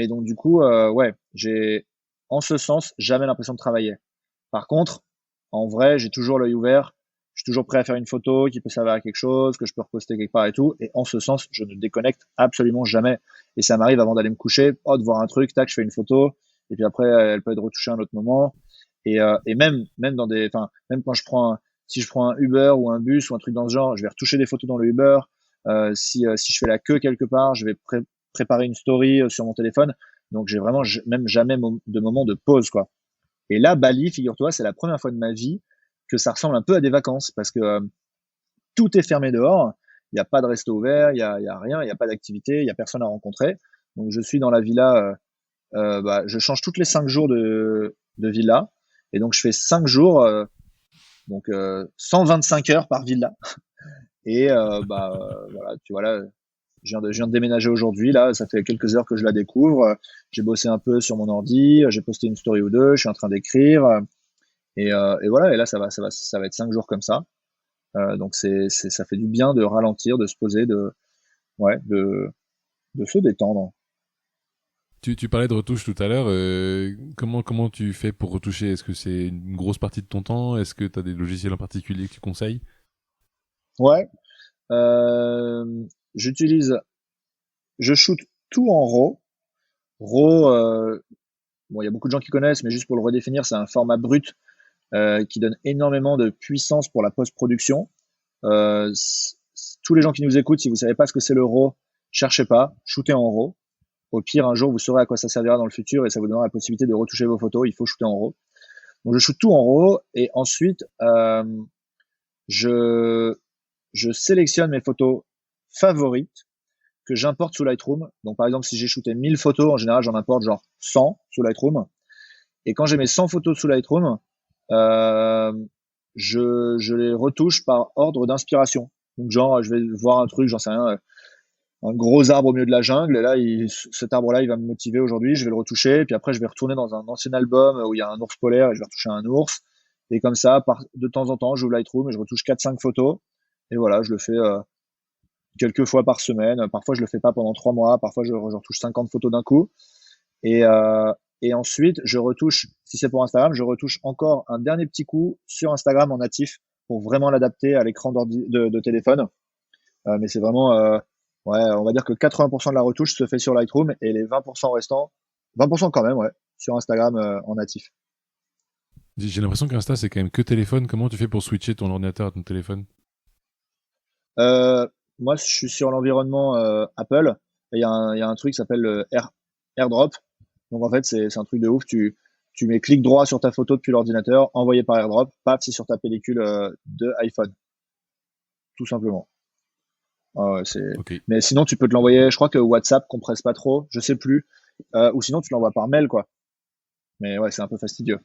donc du coup, ouais, j'ai en ce sens jamais l'impression de travailler. Par contre, en vrai, j'ai toujours l'œil ouvert. Je suis toujours prêt à faire une photo qui peut servir à quelque chose, que je peux reposter quelque part et tout. Et en ce sens, je ne déconnecte absolument jamais. Et ça m'arrive avant d'aller me coucher, oh, de voir un truc, tac, je fais une photo. Et puis après, elle peut être retouchée à un autre moment. Et même dans des, enfin, même quand si je prends un Uber ou un bus ou un truc dans ce genre, je vais retoucher des photos dans le Uber. Si je fais la queue quelque part, je vais préparer une story sur mon téléphone. Donc j'ai vraiment même jamais de moment de pause, quoi. Et là, Bali, figure-toi, c'est la première fois de ma vie que ça ressemble un peu à des vacances parce que tout est fermé dehors. Il n'y a pas de resto ouvert, il y a rien, il n'y a pas d'activité, il n'y a personne à rencontrer. Donc je suis dans la villa, bah, je change toutes les 5 jours de villa. Et donc je fais 5 jours, donc 125 heures par villa. Et voilà, tu vois là, je viens de déménager aujourd'hui, là, ça fait quelques heures que je la découvre. J'ai bossé un peu sur mon ordi, j'ai posté une story ou deux, je suis en train d'écrire. Et voilà, et là, ça va être 5 jours comme ça. Donc ça fait du bien de ralentir, de se poser, ouais, de se détendre. Tu parlais de retouche tout à l'heure. Comment tu fais pour retoucher? Est-ce que c'est une grosse partie de ton temps? Est-ce que tu as des logiciels en particulier que tu conseilles? Ouais, euh, j'utilise, je shoot tout en RAW. RAW, bon, il y a beaucoup de gens qui connaissent, mais juste pour le redéfinir, c'est un format brut qui donne énormément de puissance pour la post-production. Tous les gens qui nous écoutent, si vous savez pas ce que c'est le RAW, cherchez pas, shootez en RAW. Au pire, un jour, vous saurez à quoi ça servira dans le futur et ça vous donnera la possibilité de retoucher vos photos. Il faut shooter en RAW. Donc, je shoot tout en RAW et ensuite, je, je sélectionne mes photos favorites que j'importe sous Lightroom. Donc, par exemple, si j'ai shooté 1000 photos, en général, j'en importe genre 100 sous Lightroom. Et quand j'ai mes 100 photos sous Lightroom, euh, je les retouche par ordre d'inspiration. Donc, genre, je vais voir un truc, j'en sais rien, un gros arbre au milieu de la jungle, et là, cet arbre-là, il va me motiver aujourd'hui, je vais le retoucher, et puis après, je vais retourner dans un ancien album où il y a un ours polaire, et je vais retoucher un ours, et comme ça, de temps en temps, j'ouvre Lightroom et je retouche 4-5 photos, et voilà, je le fais quelques fois par semaine, parfois je le fais pas pendant 3 mois, parfois je retouche 50 photos d'un coup, et, euh, et ensuite, je retouche, si c'est pour Instagram, je retouche encore un dernier petit coup sur Instagram en natif, pour vraiment l'adapter à l'écran de téléphone. Mais c'est vraiment, ouais, on va dire que 80% de la retouche se fait sur Lightroom et les 20% restants, 20% quand même, ouais, sur Instagram en natif. J'ai l'impression qu'Insta, c'est quand même que téléphone. Comment tu fais pour switcher ton ordinateur à ton téléphone? Euh, Moi, je suis sur l'environnement Apple et il y a un truc qui s'appelle AirDrop. Donc en fait, c'est un truc de ouf. Tu mets clic droit sur ta photo depuis l'ordinateur, envoyé par AirDrop, paf, c'est sur ta pellicule de iPhone, tout simplement. Ah ouais, Ok. Mais sinon, tu peux te l'envoyer. Je crois que WhatsApp compresse pas trop, je sais plus. Ou sinon, tu l'envoies par mail, quoi. Mais ouais, c'est un peu fastidieux.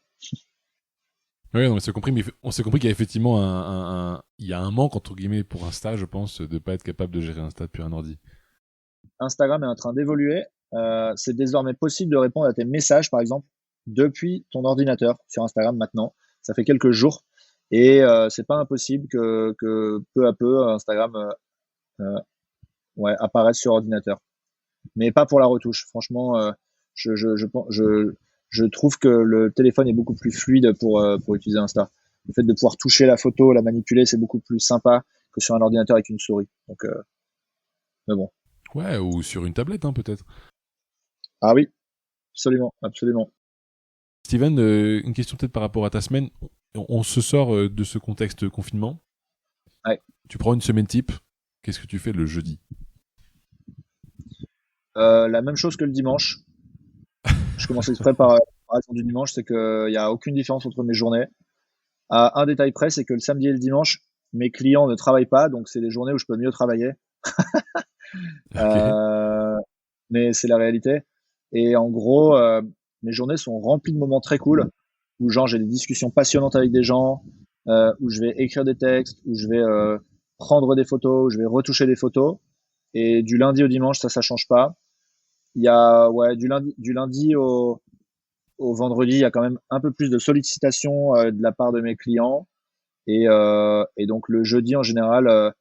Oui, on s'est compris, mais on s'est compris qu'il y a effectivement il y a un manque, entre guillemets, pour Insta, je pense, de pas être capable de gérer Insta depuis un ordi. Instagram est en train d'évoluer. C'est désormais possible de répondre à tes messages, par exemple, depuis ton ordinateur sur Instagram maintenant. Ça fait quelques jours. Et c'est pas impossible que peu à peu Instagram apparaisse sur ordinateur. Mais pas pour la retouche. Franchement, je trouve que le téléphone est beaucoup plus fluide pour utiliser Insta. Le fait de pouvoir toucher la photo, la manipuler, c'est beaucoup plus sympa que sur un ordinateur avec une souris. Donc, mais bon. Ouais, ou sur une tablette, peut-être. Ah oui, absolument, absolument. Steven, une question peut-être par rapport à ta semaine. On se sort de ce contexte confinement. Ouais. Tu prends une semaine type. Qu'est-ce que tu fais le jeudi? La même chose que le dimanche. Je commence exprès par la raison du dimanche, c'est qu'il n'y a aucune différence entre mes journées. À un détail près, c'est que le samedi et le dimanche, mes clients ne travaillent pas, donc c'est les journées où je peux mieux travailler. Ok. Mais c'est la réalité. Et en gros, mes journées sont remplies de moments très cool, où genre j'ai des discussions passionnantes avec des gens, où je vais écrire des textes, où je vais prendre des photos, où je vais retoucher des photos. Et du lundi au dimanche, ça change pas. Il y a du lundi au vendredi, il y a quand même un peu plus de sollicitations de la part de mes clients. Et donc le jeudi en général,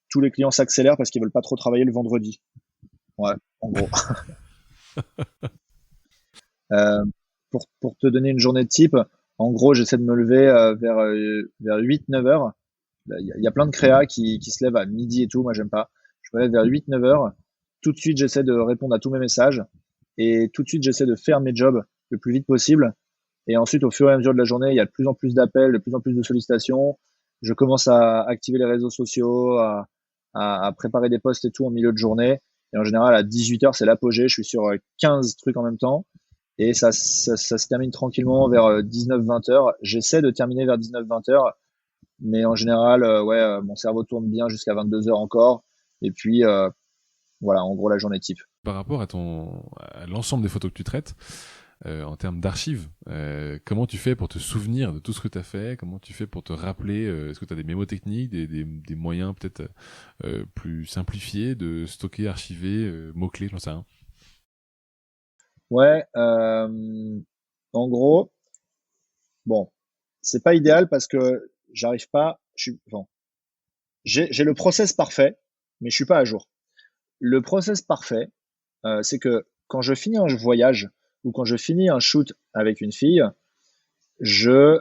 tous les clients s'accélèrent parce qu'ils veulent pas trop travailler le vendredi. Ouais, en gros. Euh, pour te donner une journée de type, en gros, j'essaie de me lever vers 8-9 heures. Il y a plein de créas qui se lèvent à midi et tout. Moi, j'aime pas. Je me lève vers 8-9 heures. Tout de suite, j'essaie de répondre à tous mes messages. Et tout de suite, j'essaie de faire mes jobs le plus vite possible. Et ensuite, au fur et à mesure de la journée, il y a de plus en plus d'appels, de plus en plus de sollicitations. Je commence à activer les réseaux sociaux, à préparer des posts et tout en milieu de journée. Et en général, à 18 heures, c'est l'apogée. Je suis sur 15 trucs en même temps. Et ça se termine tranquillement vers 19-20 heures. J'essaie de terminer vers 19-20 heures. Mais en général, mon cerveau tourne bien jusqu'à 22 heures encore. Et puis, voilà, en gros, la journée type. Par rapport à l'ensemble des photos que tu traites, en termes d'archives, comment tu fais pour te souvenir de tout ce que tu as fait? Comment tu fais pour te rappeler? Est-ce que tu as des mémotechniques, des moyens peut-être plus simplifiés de stocker, archiver, mots-clés, j'en sais rien. Ouais, en gros, bon, c'est pas idéal parce que j'arrive pas, bon, j'ai le process parfait, mais je suis pas à jour. Le process parfait, c'est que quand je finis un voyage ou quand je finis un shoot avec une fille, je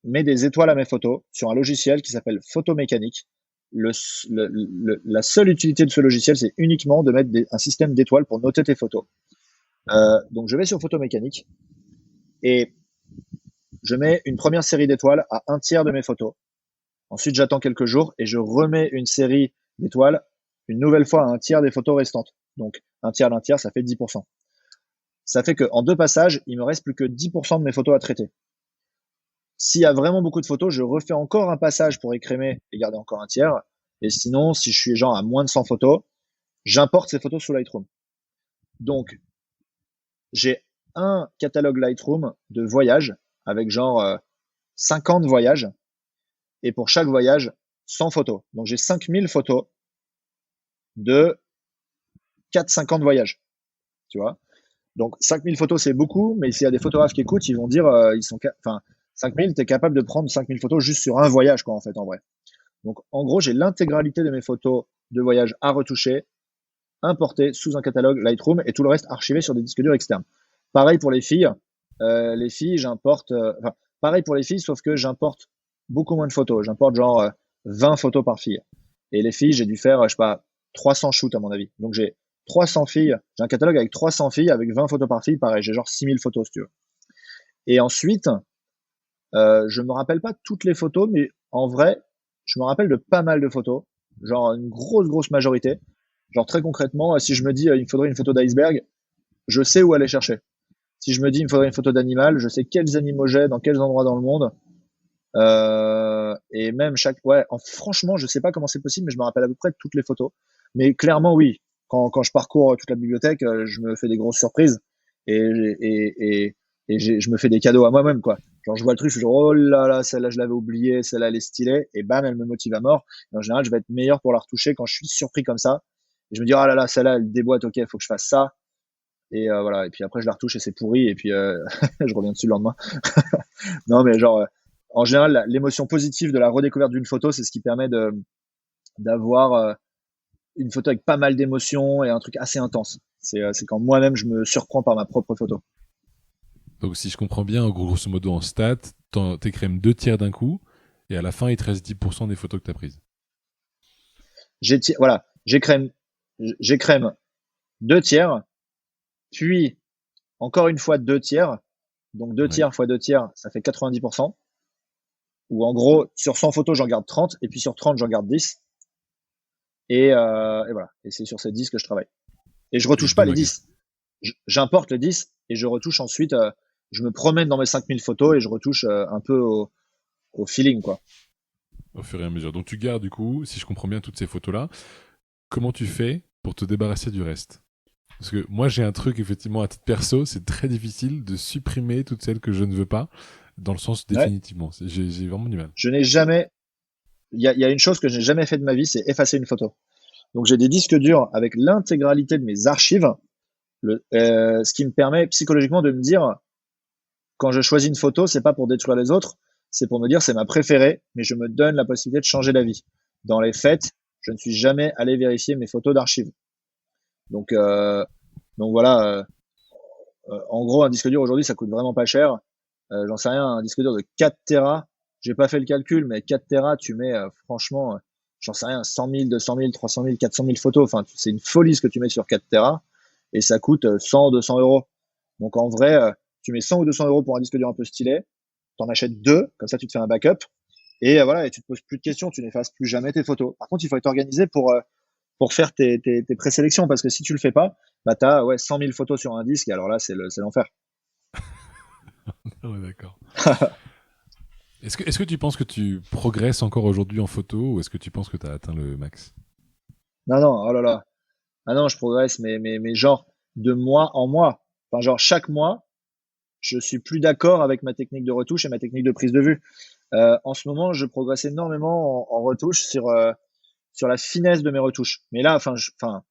mets des étoiles à mes photos sur un logiciel qui s'appelle Photomécanique. La seule utilité de ce logiciel, c'est uniquement de mettre un système d'étoiles pour noter tes photos. Donc je vais sur Photomécanique et je mets une première série d'étoiles à un tiers de mes photos. Ensuite, j'attends quelques jours et je remets une série d'étoiles une nouvelle fois à un tiers des photos restantes. Donc un tiers d'un tiers, ça fait 10%. Ça fait qu'en 2 passages, il me reste plus que 10% de mes photos à traiter. S'il y a vraiment beaucoup de photos, je refais encore un passage pour écrémer et garder encore un tiers. Et sinon, si je suis genre à moins de 100 photos, j'importe ces photos sous Lightroom. Donc, j'ai un catalogue Lightroom de voyages avec genre 50 voyages. Et pour chaque voyage, 100 photos. Donc, j'ai 5000 photos de 4-50 voyages. Tu vois? Donc 5000 photos, c'est beaucoup, mais s'il y a des photographes qui écoutent, ils vont dire, enfin, 5000, t'es capable de prendre 5000 photos juste sur un voyage, quoi, en fait, en vrai. Donc, en gros, j'ai l'intégralité de mes photos de voyage à retoucher, importées sous un catalogue Lightroom et tout le reste archivé sur des disques durs externes. Pareil pour les filles. Les filles, j'importe, enfin, pareil pour les filles, sauf que j'importe beaucoup moins de photos. J'importe genre 20 photos par fille. Et les filles, j'ai dû faire, je sais pas, 300 shoots à mon avis. Donc j'ai 300 filles, j'ai un catalogue avec 300 filles avec 20 photos par fille, pareil, j'ai genre 6000 photos si tu veux. Et ensuite, je me rappelle pas toutes les photos, mais en vrai, je me rappelle de pas mal de photos, genre une grosse majorité. Genre très concrètement, si je me dis il me faudrait une photo d'iceberg, je sais où aller chercher. Si je me dis il me faudrait une photo d'animal, je sais quels animaux j'ai, dans quels endroits dans le monde. Et même franchement, je sais pas comment c'est possible, mais je me rappelle à peu près de toutes les photos. Mais clairement, oui. Quand je parcours toute la bibliothèque, je me fais des grosses surprises et, je me fais des cadeaux à moi-même, quoi. Genre, je vois le truc, je suis genre, oh là là, celle-là, je l'avais oubliée, celle-là, elle est stylée, et bam, elle me motive à mort. Et en général, je vais être meilleur pour la retoucher quand je suis surpris comme ça. Et je me dis, oh là là, celle-là, elle déboîte, ok, il faut que je fasse ça. Et voilà. Et puis après, je la retouche et c'est pourri, et puis je reviens dessus le lendemain. Non, mais genre, en général, l'émotion positive de la redécouverte d'une photo, c'est ce qui permet d'avoir une photo avec pas mal d'émotions et un truc assez intense. C'est quand moi-même je me surprends par ma propre photo. Donc si je comprends bien, grosso modo en stats, t'écrèmes 2 tiers d'un coup, et à la fin, il te reste 10% des photos que t'as prises. Voilà, j'écrème 2 tiers, puis encore une fois 2 tiers. Donc 2 tiers Ouais. fois 2 tiers, ça fait 90%. Ou en gros, sur 100 photos, j'en garde 30, et puis sur 30, j'en garde 10. Et voilà. Et c'est sur ces 10 que je travaille. Et je Et retouche pas d'où les ma 10. question. J'importe les 10 et je retouche ensuite. Je me promène dans mes 5000 photos et je retouche un peu au feeling, quoi. Au fur et à mesure. Donc tu gardes du coup, si je comprends bien, toutes ces photos-là. Comment tu fais pour te débarrasser du reste? Parce que moi j'ai un truc effectivement à titre perso, c'est très difficile de supprimer toutes celles que je ne veux pas, dans le sens Ouais. définitivement. J'ai vraiment du mal. Je n'ai jamais. Il y a une chose que je n'ai jamais fait de ma vie, c'est effacer une photo. Donc j'ai des disques durs avec l'intégralité de mes archives, ce qui me permet psychologiquement de me dire, quand je choisis une photo, c'est pas pour détruire les autres, c'est pour me dire c'est ma préférée, mais je me donne la possibilité de changer d'avis. Dans les faits, je ne suis jamais allé vérifier mes photos d'archives. Donc, euh, donc voilà, en gros, un disque dur aujourd'hui, ça coûte vraiment pas cher. J'en sais rien, un disque dur de 4 Tera, j'ai pas fait le calcul, mais 4 Tera, tu mets franchement, j'en sais rien, 100 000, 200 000, 300 000, 400 000 photos. Enfin, c'est une folie ce que tu mets sur 4 Tera et ça coûte 100, 200 euros. Donc en vrai, tu mets 100 ou 200 euros pour un disque dur un peu stylé, t'en achètes deux, comme ça tu te fais un backup et voilà, et tu te poses plus de questions, tu n'effaces plus jamais tes photos. Par contre, il faut être organisé pour faire tes présélections parce que si tu le fais pas, bah t'as ouais, 100 000 photos sur un disque et alors là, c'est l'enfer. Ah ouais, d'accord. Est-ce que tu penses que tu progresses encore aujourd'hui en photo ou est-ce que tu penses que tu as atteint le max? Non, non, oh là là. Ah non, je progresse, mais genre de mois en mois. Enfin, genre chaque mois, je suis plus d'accord avec ma technique de retouche et ma technique de prise de vue. En ce moment, je progresse énormément en retouche sur la finesse de mes retouches. Mais là, enfin, ça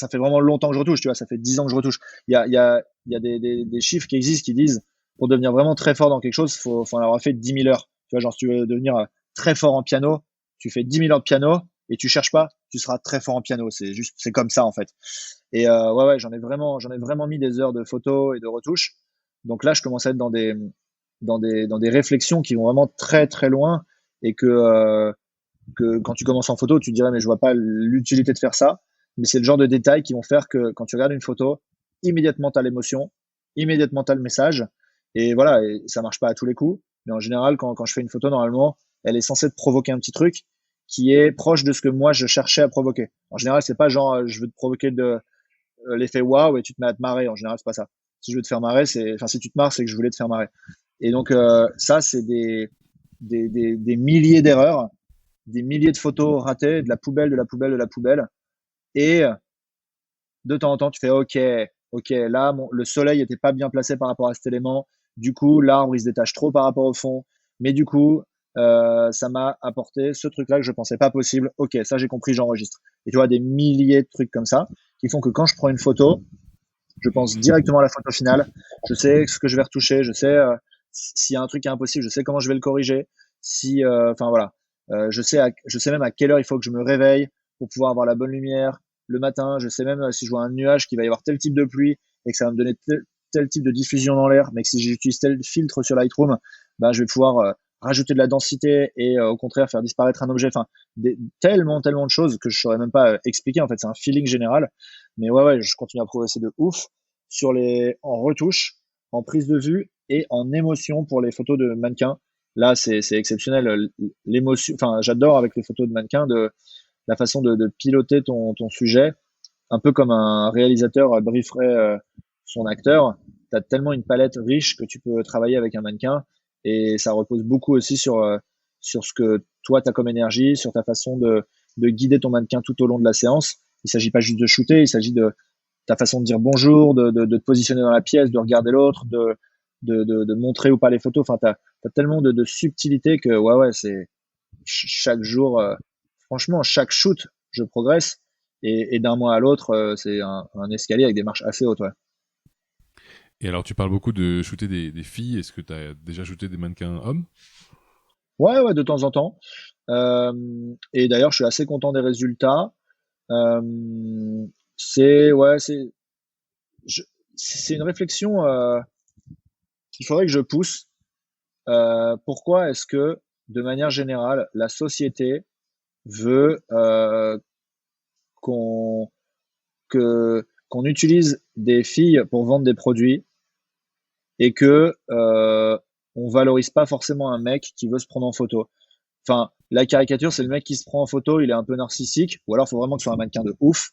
fait vraiment longtemps que je retouche, tu vois, ça fait 10 ans que je retouche. Il y a des chiffres qui existent qui disent pour devenir vraiment très fort dans quelque chose, faut en avoir fait 10 000 heures. Tu vois, genre, si tu veux devenir très fort en piano, tu fais 10 000 heures de piano et tu cherches pas, tu seras très fort en piano. C'est juste, c'est comme ça, en fait. Et ouais, j'en ai vraiment mis des heures de photos et de retouches. Donc là, je commence à être dans des réflexions qui vont vraiment très, très loin et que quand tu commences en photo, tu te dirais, mais je vois pas l'utilité de faire ça. Mais c'est le genre de détails qui vont faire que quand tu regardes une photo, immédiatement tu as l'émotion, immédiatement tu as le message. Et voilà, et ça marche pas à tous les coups. Mais en général, quand je fais une photo, normalement, elle est censée te provoquer un petit truc qui est proche de ce que moi je cherchais à provoquer. En général, c'est pas genre je veux te provoquer l'effet waouh et tu te mets à te marrer. En général, c'est pas ça. Si je veux te faire marrer, enfin si tu te marres, c'est que je voulais te faire marrer. Et donc ça, c'est des milliers d'erreurs, des milliers de photos ratées, de la poubelle, de la poubelle, de la poubelle. Et de temps en temps, tu fais OK, OK, là, le soleil était pas bien placé par rapport à cet élément. Du coup, l'arbre, il se détache trop par rapport au fond. Mais du coup, ça m'a apporté ce truc-là que je pensais pas possible. OK, ça, j'ai compris, j'enregistre. Et tu vois, des milliers de trucs comme ça qui font que quand je prends une photo, je pense directement à la photo finale. Je sais ce que je vais retoucher. Je sais s'il y a un truc qui est impossible. Je sais comment je vais le corriger. Si, enfin voilà, je sais même à quelle heure il faut que je me réveille pour pouvoir avoir la bonne lumière le matin. Je sais même si je vois un nuage qu'il va y avoir tel type de pluie et que ça va me donner tel type de diffusion dans l'air, mais que si j'utilise tel filtre sur Lightroom, ben, je vais pouvoir rajouter de la densité et au contraire faire disparaître un objet. Enfin, tellement, tellement de choses que je saurais même pas expliquer. En fait, c'est un feeling général. Mais ouais, ouais, je continue à progresser de ouf en retouche, en prise de vue et en émotion pour les photos de mannequins. Là, c'est exceptionnel. L'émotion, enfin, j'adore avec les photos de mannequins la façon de piloter ton sujet, un peu comme un réalisateur brieferait son acteur. Tu as tellement une palette riche que tu peux travailler avec un mannequin et ça repose beaucoup aussi sur ce que toi tu as comme énergie, sur ta façon de guider ton mannequin tout au long de la séance. Il s'agit pas juste de shooter, il s'agit de ta façon de dire bonjour, de te positionner dans la pièce, de regarder l'autre, de montrer ou pas les photos. Enfin, tu as tellement de subtilité que ouais, ouais, c'est chaque jour, franchement, chaque shoot, je progresse. Et d'un mois à l'autre, c'est un escalier avec des marches assez hautes. Ouais. Et alors, tu parles beaucoup de shooter des filles. Est-ce que tu as déjà shooté des mannequins hommes? Ouais, de temps en temps. Et d'ailleurs, je suis assez content des résultats. Euh, c'est ouais, je- c'est une réflexion qu'il faudrait que je pousse. Pourquoi est-ce que, de manière générale, la société veut qu'on qu'on utilise des filles pour vendre des produits et que on valorise pas forcément un mec qui veut se prendre en photo. Enfin, la caricature, c'est le mec qui se prend en photo, il est un peu narcissique, ou alors il faut vraiment que ce soit un mannequin de ouf.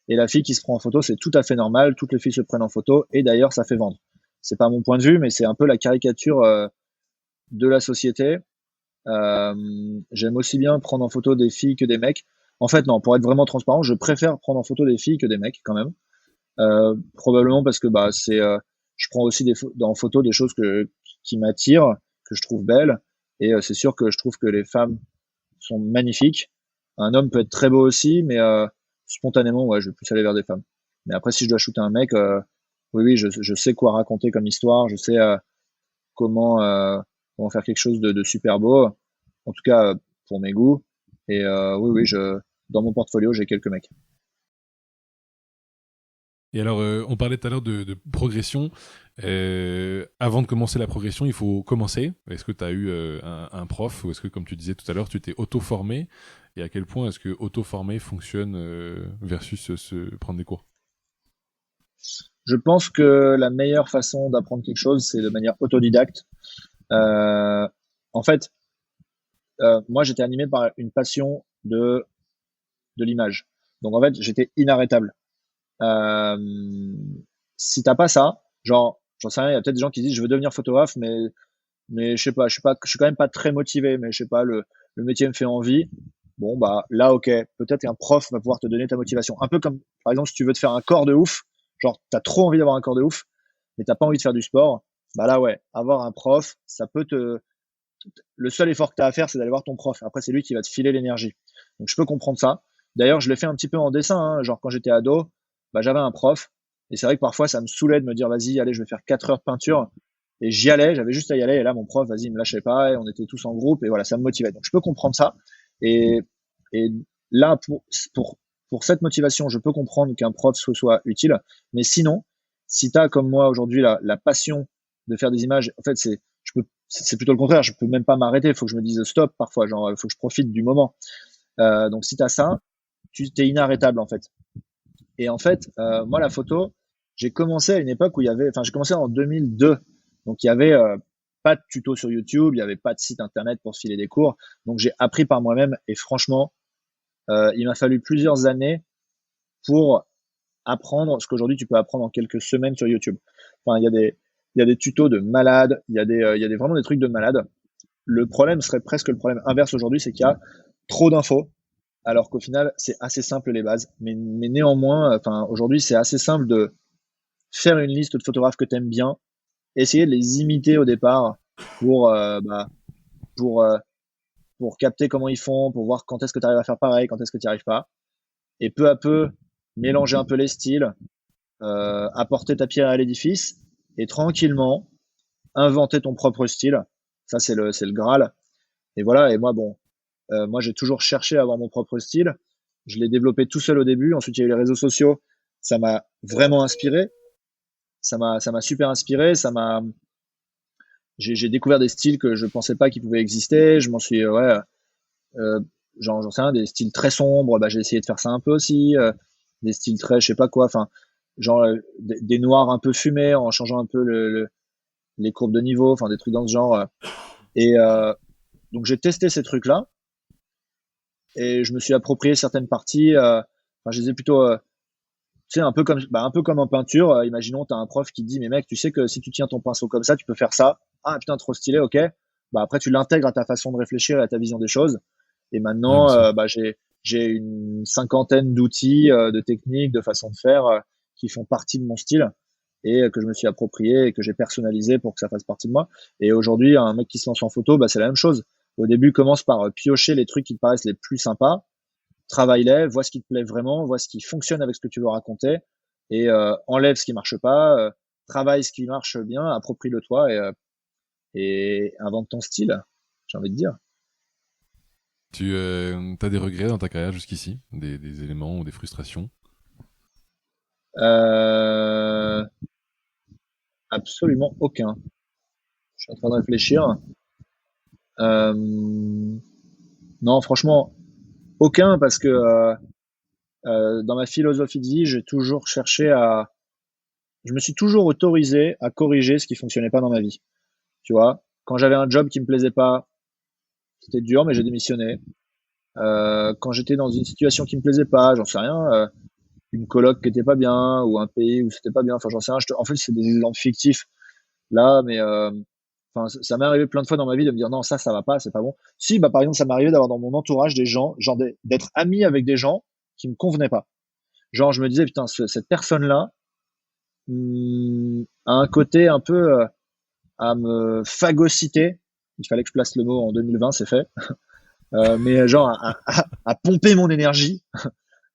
Et la fille qui se prend en photo, c'est tout à fait normal. Toutes les filles se prennent en photo, et d'ailleurs, ça fait vendre. C'est pas mon point de vue, mais c'est un peu la caricature de la société. J'aime aussi bien prendre en photo des filles que des mecs. En fait, non, pour être vraiment transparent, je préfère prendre en photo des filles que des mecs, quand même. Probablement parce que bah je prends aussi en photo des choses qui m'attirent, que je trouve belles, et c'est sûr que je trouve que les femmes sont magnifiques. Un homme peut être très beau aussi, mais spontanément, ouais, je vais plus aller vers des femmes. Mais après, si je dois shooter un mec, oui, je sais quoi raconter comme histoire, je sais comment comment faire quelque chose de super beau, en tout cas pour mes goûts. Et oui, dans mon portfolio, j'ai quelques mecs. Et alors, on parlait tout à l'heure de progression. Avant de commencer la progression, il faut commencer. Est-ce que tu as eu un prof ou est-ce que, comme tu disais tout à l'heure, tu t'es auto-formé? Et à quel point est-ce que auto-formé fonctionne versus se prendre des cours? Je pense que la meilleure façon d'apprendre quelque chose, c'est de manière autodidacte. Euh, En fait, moi, j'étais animé par une passion de l'image. Donc, en fait, j'étais inarrêtable. Euh, Si t'as pas ça, genre, j'en sais rien, il y a peut-être des gens qui disent je veux devenir photographe, mais je sais pas, je suis quand même pas très motivé, mais je sais pas, le métier me fait envie. Bon, bah, là, ok, peut-être qu'un prof va pouvoir te donner ta motivation. Un peu comme, par exemple, si tu veux te faire un corps de ouf, genre, t'as trop envie d'avoir un corps de ouf, mais t'as pas envie de faire du sport, bah là, ouais, avoir un prof, ça peut le seul effort que tu as à faire, c'est d'aller voir ton prof. Après, c'est lui qui va te filer l'énergie. Donc, je peux comprendre ça. D'ailleurs, je l'ai fait un petit peu en dessin, hein. Genre, quand j'étais ado, bah, j'avais un prof. Et c'est vrai que parfois, ça me saoulait de me dire, vas-y, allez, je vais faire 4 heures de peinture. Et j'y allais, j'avais juste à y aller. Et là, mon prof, vas-y, il me lâchait pas. Et on était tous en groupe. Et voilà, ça me motivait. Donc, je peux comprendre ça. Et, et là, pour, pour cette motivation, je peux comprendre qu'un prof soit utile. Mais sinon, si tu as, comme moi aujourd'hui, la passion de faire des images, en fait, c'est plutôt le contraire. Je peux même pas m'arrêter. Il faut que je me dise stop parfois. Genre, il faut que je profite du moment. Donc, si tu as ça, tu t'es inarrêtable, en fait. Et en fait, moi, la photo, j'ai commencé à une époque où il y avait, enfin, j'ai commencé en 2002. Donc, il y avait pas de tuto sur YouTube, il y avait pas de site internet pour se filer des cours. Donc, j'ai appris par moi-même. Et franchement, il m'a fallu plusieurs années pour apprendre ce qu'aujourd'hui tu peux apprendre en quelques semaines sur YouTube. Enfin, il y a des tutos de malades, il y a vraiment des trucs de malades. Le problème serait presque le problème inverse aujourd'hui, c'est qu'il y a trop d'infos, alors qu'au final, c'est assez simple les bases. Mais néanmoins, enfin, aujourd'hui, c'est assez simple de faire une liste de photographes que tu aimes bien, essayer de les imiter au départ pour, pour, euh, pour capter comment ils font, pour voir quand est-ce que tu arrives à faire pareil, quand est-ce que tu n'y arrives pas. Et peu à peu, mélanger un peu les styles, apporter ta pierre à l'édifice et tranquillement inventer ton propre style. Ça, c'est le Graal. Et voilà. Et moi, bon, moi, j'ai toujours cherché à avoir mon propre style. Je l'ai développé tout seul au début. Ensuite, il y a eu les réseaux sociaux. Ça m'a vraiment inspiré. Ça m'a super inspiré. J'ai découvert des styles que je pensais pas qu'ils pouvaient exister. Je m'en suis, ouais, euh, genre, j'en sais rien, des styles très sombres. Bah, j'ai essayé de faire ça un peu aussi. Des styles très, je sais pas quoi. Enfin, genre des noirs un peu fumés en changeant un peu les courbes de niveau. Enfin, des trucs dans ce genre. Et donc, j'ai testé ces trucs-là et je me suis approprié certaines parties. Enfin, je les ai plutôt, tu sais, un peu comme en peinture. Imaginons, tu as un prof qui te dit, mais mec, tu sais que si tu tiens ton pinceau comme ça, tu peux faire ça. Ah putain, trop stylé, ok. Bah après, tu l'intègres à ta façon de réfléchir et à ta vision des choses. Et Ouais, bien maintenant, sûr. bah, j'ai une cinquantaine d'outils, de techniques, de façons de faire qui font partie de mon style et que je me suis approprié et que j'ai personnalisé pour que ça fasse partie de moi. Et aujourd'hui, un mec qui se lance en photo, bah, c'est la même chose. Au début, commence par piocher les trucs qui te paraissent les plus sympas, travaille-les, vois ce qui te plaît vraiment, vois ce qui fonctionne avec ce que tu veux raconter et enlève ce qui marche pas. travaille ce qui marche bien, approprie-le-toi et invente ton style, j'ai envie de dire. Tu as des regrets dans ta carrière jusqu'ici, des éléments ou des frustrations? Euh, absolument aucun. Je suis en train de réfléchir. Euh, non, franchement, aucun parce que dans ma philosophie de vie, je me suis toujours autorisé à corriger ce qui fonctionnait pas dans ma vie. Tu vois, quand j'avais un job qui me plaisait pas, c'était dur, mais j'ai démissionné. Quand j'étais dans une situation qui me plaisait pas, j'en sais rien, une coloc qui était pas bien ou un pays où c'était pas bien, enfin j'en sais rien. En fait, c'est des exemples fictifs là, mais enfin, ça m'est arrivé plein de fois dans ma vie de me dire non, ça va pas, c'est pas bon. Si, bah par exemple, ça m'est arrivé d'avoir dans mon entourage des gens, genre d'être ami avec des gens qui me convenaient pas. Genre, je me disais putain, cette personne-là a un côté un peu à me phagocyter. Il fallait que je place le mot en 2020, c'est fait. Mais genre à pomper mon énergie.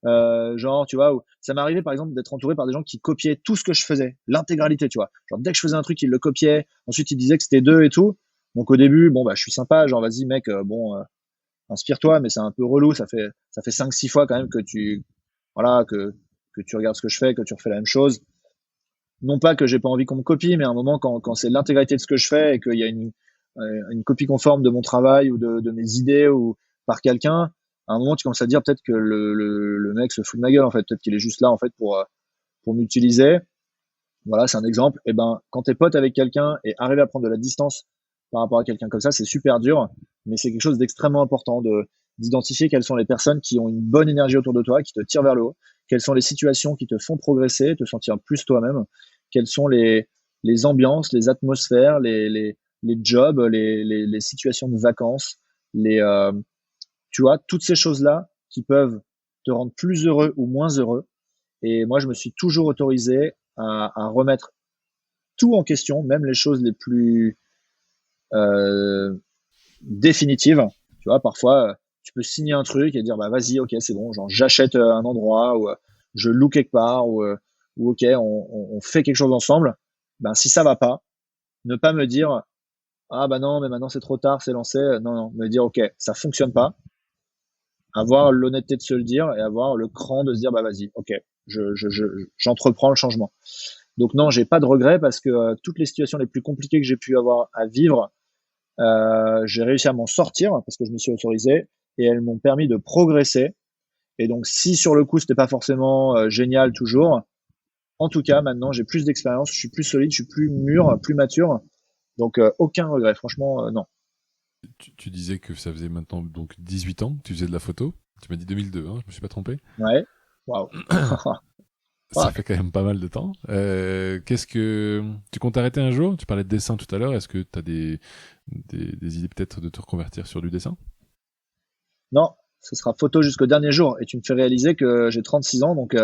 Genre, tu vois, ça m'est arrivé par exemple d'être entouré par des gens qui copiaient tout ce que je faisais, l'intégralité, tu vois. Genre, dès que je faisais un truc, ils le copiaient. Ensuite, ils disaient que c'était d'eux et tout. Donc, au début, bon, bah, je suis sympa, genre, vas-y, mec, inspire-toi, mais c'est un peu relou. Ça fait 5-6 fois quand même voilà, que tu regardes ce que je fais, que tu refais la même chose. Non pas que j'ai pas envie qu'on me copie, mais à un moment, quand c'est l'intégralité de ce que je fais et qu'il y a une copie conforme de mon travail ou de mes idées ou par quelqu'un, à un moment, tu commences à dire peut-être que le mec se fout de ma gueule, en fait. Peut-être qu'il est juste là, en fait, pour m'utiliser. Voilà, c'est un exemple. Et ben, quand t'es pote avec quelqu'un et arriver à prendre de la distance par rapport à quelqu'un comme ça, c'est super dur, mais c'est quelque chose d'extrêmement important d'identifier quelles sont les personnes qui ont une bonne énergie autour de toi, qui te tirent vers le haut, quelles sont les situations qui te font progresser, te sentir plus toi-même, quelles sont les ambiances, les atmosphères, les jobs, les situations de vacances, tu vois, toutes ces choses-là qui peuvent te rendre plus heureux ou moins heureux. Et moi, je me suis toujours autorisé à remettre tout en question, même les choses les plus euh, définitives. Tu vois, parfois, tu peux signer un truc et dire, bah vas-y, ok, c'est bon, genre j'achète un endroit ou je loue quelque part ou ok, on fait quelque chose ensemble. Ben si ça va pas, ne pas me dire, ah bah non, mais maintenant c'est trop tard, c'est lancé. Non, non, me dire, ok, ça fonctionne pas. Avoir l'honnêteté de se le dire et avoir le cran de se dire, bah vas-y, ok, j'entreprends le changement. Donc non, j'ai pas de regrets parce que toutes les situations les plus compliquées que j'ai pu avoir à vivre, j'ai réussi à m'en sortir parce que je m'y suis autorisé et elles m'ont permis de progresser. Et donc si sur le coup c'était pas forcément génial toujours, en tout cas maintenant j'ai plus d'expérience, je suis plus solide, je suis plus mûr, plus mature. Donc aucun regret, franchement non. Tu disais que ça faisait maintenant donc 18 ans que tu faisais de la photo. Tu m'as dit 2002, hein, je me suis pas trompé. Ouais, waouh. Ça fait quand même pas mal de temps. Qu'est-ce que tu comptes arrêter un jour? Tu parlais de dessin tout à l'heure. Est-ce que tu as des idées peut-être de te reconvertir sur du dessin? Non, ce sera photo jusqu'au dernier jour. Et tu me fais réaliser que j'ai 36 ans, donc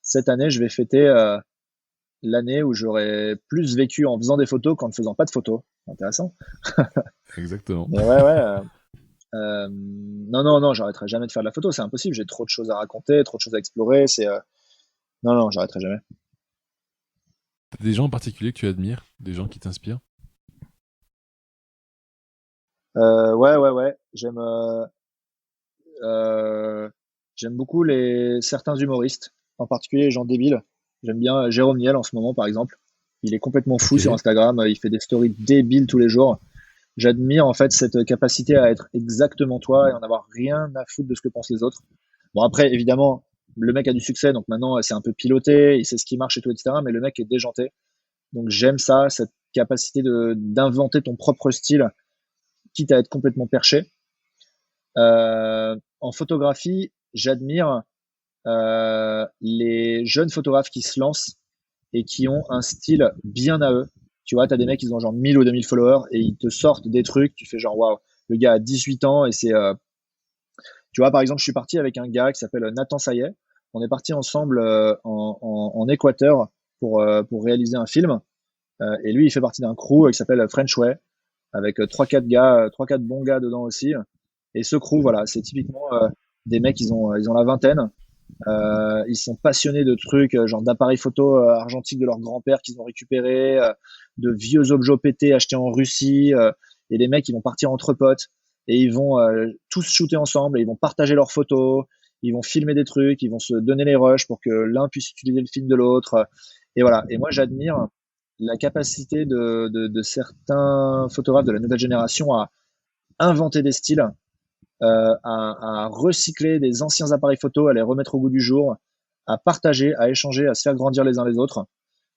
cette année, je vais fêter l'année où j'aurai plus vécu en faisant des photos qu'en ne faisant pas de photos. Intéressant. Exactement. Mais ouais, ouais. Non, non, non, j'arrêterai jamais de faire de la photo. C'est impossible. J'ai trop de choses à raconter, trop de choses à explorer. Non, non, j'arrêterai jamais. T'as des gens en particulier que tu admires, des gens qui t'inspirent? Ouais, ouais, ouais. Euh, j'aime beaucoup certains humoristes, en particulier les gens débiles. J'aime bien Jérôme Niel en ce moment, par exemple. Il est complètement fou Ok. sur Instagram. Il fait des stories débiles tous les jours. J'admire en fait cette capacité à être exactement toi et en avoir rien à foutre de ce que pensent les autres. Bon après, évidemment, le mec a du succès, donc maintenant c'est un peu piloté, il sait ce qui marche et tout, etc. Mais le mec est déjanté. Donc j'aime ça, cette capacité d'inventer ton propre style, quitte à être complètement perché. En photographie, j'admire les jeunes photographes qui se lancent et qui ont un style bien à eux. Tu vois, t'as des mecs qui ont genre 1000 ou 2000 followers et ils te sortent des trucs, tu fais genre waouh, le gars a 18 ans et tu vois, par exemple, je suis parti avec un gars qui s'appelle Nathan Sayet. On est parti ensemble en Équateur pour réaliser un film. Et lui, il fait partie d'un crew qui s'appelle French Way, avec 3-4 gars, 3-4 bons gars dedans aussi. Et ce crew, voilà, c'est typiquement des mecs, ils ont la vingtaine. Ils sont passionnés de trucs, genre d'appareils photo argentiques de leur grand-père qu'ils ont récupérés, de vieux objets pétés achetés en Russie. Et les mecs, ils vont partir entre potes et ils vont tous shooter ensemble et ils vont partager leurs photos. Ils vont filmer des trucs, ils vont se donner les rushs pour que l'un puisse utiliser le film de l'autre. Et voilà. Et moi, j'admire la capacité de certains photographes de la nouvelle génération à inventer des styles, à recycler des anciens appareils photo, à les remettre au goût du jour, à partager, à échanger, à se faire grandir les uns les autres.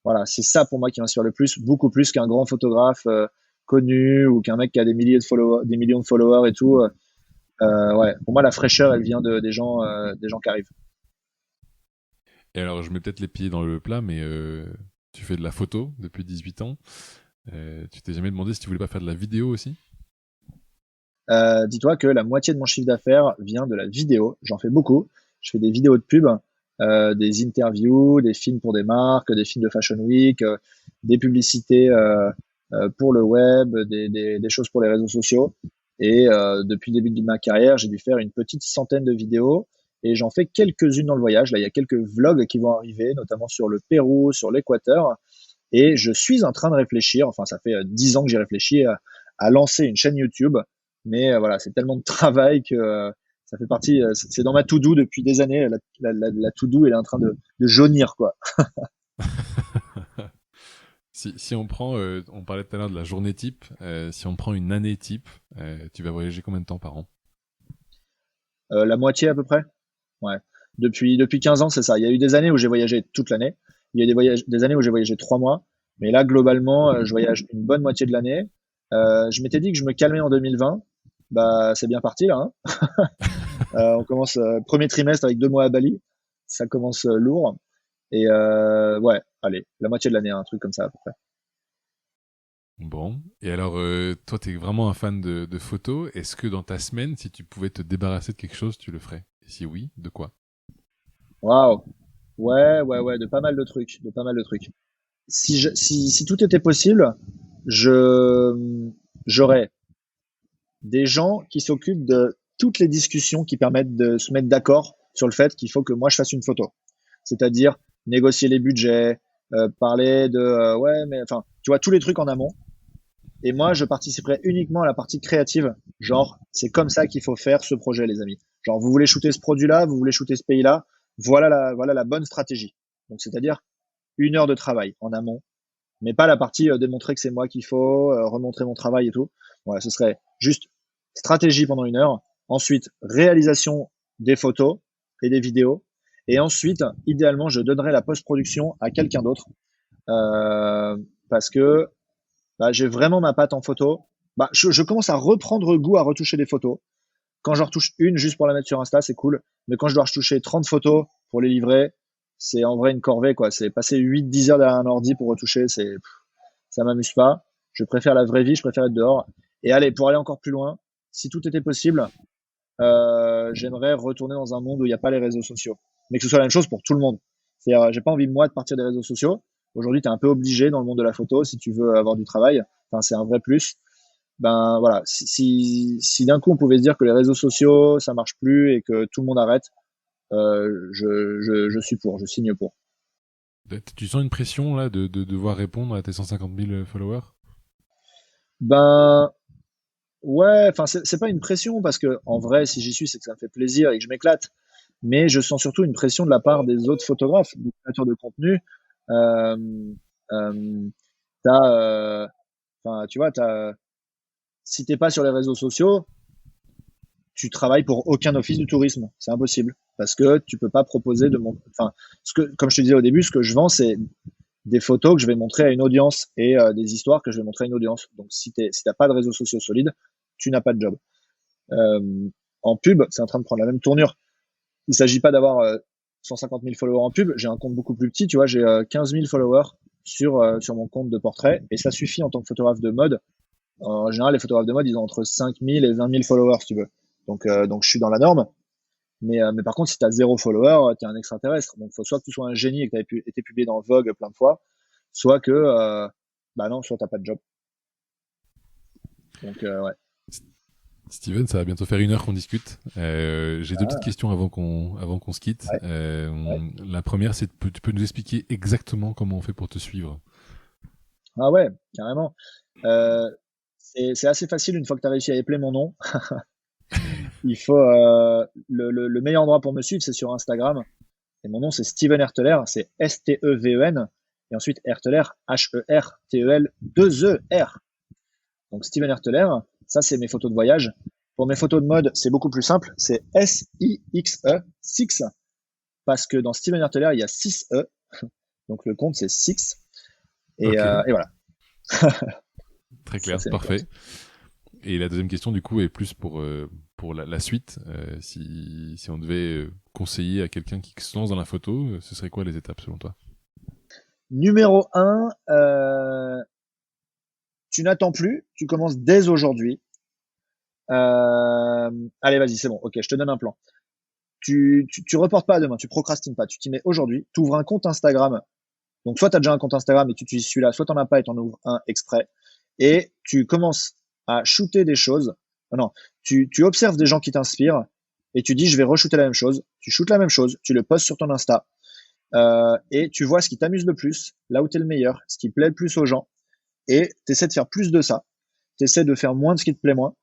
Voilà, c'est ça pour moi qui m'inspire le plus, beaucoup plus qu'un grand photographe connu ou qu'un mec qui a des milliers de followers, des millions de followers et tout. Ouais, pour moi la fraîcheur, elle vient des gens qui arrivent. Et alors, je mets peut-être les pieds dans le plat, mais tu fais de la photo depuis 18 ans. Tu t'es jamais demandé si tu voulais pas faire de la vidéo aussi? Dis-toi que la moitié de mon chiffre d'affaires vient de la vidéo. J'en fais beaucoup. Je fais des vidéos de pub, des interviews, des films pour des marques, des films de Fashion Week, des publicités pour le web, des choses pour les réseaux sociaux. Et depuis le début de ma carrière, j'ai dû faire une petite centaine de vidéos et j'en fais quelques-unes dans le voyage. Là, il y a quelques vlogs qui vont arriver, notamment sur le Pérou, sur l'Équateur. Et je suis en train de réfléchir, enfin ça fait 10 ans que j'ai réfléchi à lancer une chaîne YouTube, mais voilà, c'est tellement de travail que ça fait partie, c'est dans ma to-do depuis des années, la to-do elle est en train de jaunir quoi. Si on prend, on parlait tout à l'heure de la journée type, si on prend une année type, tu vas voyager combien de temps par an? La moitié à peu près, ouais. Depuis 15 ans c'est ça, il y a eu des années où j'ai voyagé toute l'année, il y a eu des années où j'ai voyagé 3 mois, mais là globalement je voyage une bonne moitié de l'année. Je m'étais dit que je me calmais en 2020, bah c'est bien parti là, hein. On commence premier trimestre avec 2 mois à Bali. Ça commence lourd. Et ouais, allez, la moitié de l'année, un truc comme ça à peu près. Bon. Et alors, toi, t'es vraiment un fan de photos. Est-ce que dans ta semaine, si tu pouvais te débarrasser de quelque chose, tu le ferais? Et si oui, de quoi? Waouh. Ouais, ouais, ouais, de pas mal de trucs, de pas mal de trucs. Si tout était possible, je j'aurais des gens qui s'occupent de toutes les discussions qui permettent de se mettre d'accord sur le fait qu'il faut que moi je fasse une photo. C'est-à-dire négocier les budgets, parler de ouais, mais enfin, tu vois tous les trucs en amont. Et moi, je participerai uniquement à la partie créative. Genre, c'est comme ça qu'il faut faire ce projet, les amis. Genre, vous voulez shooter ce produit-là, vous voulez shooter ce pays-là, voilà la bonne stratégie. Donc, c'est-à-dire 1 heure de travail en amont, mais pas la partie démontrer que c'est moi qu'il faut, remontrer mon travail et tout. Voilà, ce serait juste stratégie pendant 1 heure. Ensuite, réalisation des photos et des vidéos. Et ensuite, idéalement, je donnerai la post-production à quelqu'un d'autre parce que bah, j'ai vraiment ma patte en photo. Bah, je commence à reprendre goût à retoucher des photos. Quand j'en retouche une juste pour la mettre sur Insta, c'est cool. Mais quand je dois retoucher 30 photos pour les livrer, c'est en vrai une corvée, quoi. C'est passer 8-10 heures derrière un ordi pour retoucher, ça m'amuse pas. Je préfère la vraie vie, je préfère être dehors. Et allez, pour aller encore plus loin, si tout était possible, j'aimerais retourner dans un monde où il n'y a pas les réseaux sociaux. Mais que ce soit la même chose pour tout le monde. C'est-à-dire, j'ai pas envie, moi, de partir des réseaux sociaux. Aujourd'hui, tu es un peu obligé dans le monde de la photo si tu veux avoir du travail. Enfin, c'est un vrai plus. Ben voilà, si d'un coup on pouvait se dire que les réseaux sociaux ça marche plus et que tout le monde arrête, je suis pour, je signe pour. Tu sens une pression là de devoir répondre à tes 150 000 followers? Ben ouais, enfin c'est pas une pression parce que en vrai si j'y suis c'est que ça me fait plaisir et que je m'éclate, mais je sens surtout une pression de la part des autres photographes, des créateurs de contenu. Euh, euh, enfin tu vois, si t'es pas sur les réseaux sociaux, tu travailles pour aucun office du tourisme. C'est impossible. Parce que tu peux pas proposer de mon, enfin, comme je te disais au début, ce que je vends, c'est des photos que je vais montrer à une audience et des histoires que je vais montrer à une audience. Donc, si t'as pas de réseaux sociaux solides, tu n'as pas de job. Euh, En pub, c'est en train de prendre la même tournure. Il s'agit pas d'avoir 150 000 followers en pub. J'ai un compte beaucoup plus petit. Tu vois, j'ai 15 000 followers sur mon compte de portrait et ça suffit en tant que photographe de mode. En général, les photographes de mode, ils ont entre 5 000 et 20 000 followers, si tu veux. Donc je suis dans la norme. Mais par contre, si tu as 0 follower, tu es un extraterrestre. Donc, faut soit que tu sois un génie et que tu été publié dans Vogue plein de fois, soit que, bah non, soit t'as pas de job. Donc, ouais. Steven, ça va bientôt faire 1 heure qu'on discute. J'ai 2 petites Ah, questions avant qu'on se quitte. ouais, ouais. La première, c'est tu peux nous expliquer exactement comment on fait pour te suivre. Ah ouais, carrément. Euh, c'est assez facile une fois que tu as réussi à épeler mon nom. Il faut le meilleur endroit pour me suivre, c'est sur Instagram. Et mon nom, c'est Steven Herteler, c'est Steven. Et ensuite Herteler, Hertel, 2 E-R. Donc Steven Herteler, ça c'est mes photos de voyage. Pour mes photos de mode, c'est beaucoup plus simple, c'est S-I-X-E, Six, parce que dans Steven Herteler, il y a 6 E, donc le compte c'est Six. Ok, Et voilà, très ça clair, c'est mes parfait. comptes. Et la deuxième question, du coup, est plus pour la suite. Si on devait conseiller à quelqu'un qui se lance dans la photo, ce serait quoi les étapes selon toi? Numéro un, tu n'attends plus, tu commences dès aujourd'hui. Allez, vas-y, c'est bon, ok, je te donne un plan. Tu reportes pas à demain, tu procrastines pas, tu t'y mets aujourd'hui, tu ouvres un compte Instagram. Donc, soit tu as déjà un compte Instagram et tu utilises celui-là, soit tu n'en as pas et tu en ouvres un exprès. Et tu commences à shooter des choses. Non, tu observes des gens qui t'inspirent et tu dis, je vais re-shooter la même chose. Tu shootes la même chose, tu le postes sur ton Insta et tu vois ce qui t'amuse le plus, là où tu es le meilleur, ce qui plaît le plus aux gens. Et tu essaies de faire plus de ça. Tu essaies de faire moins de ce qui te plaît moins.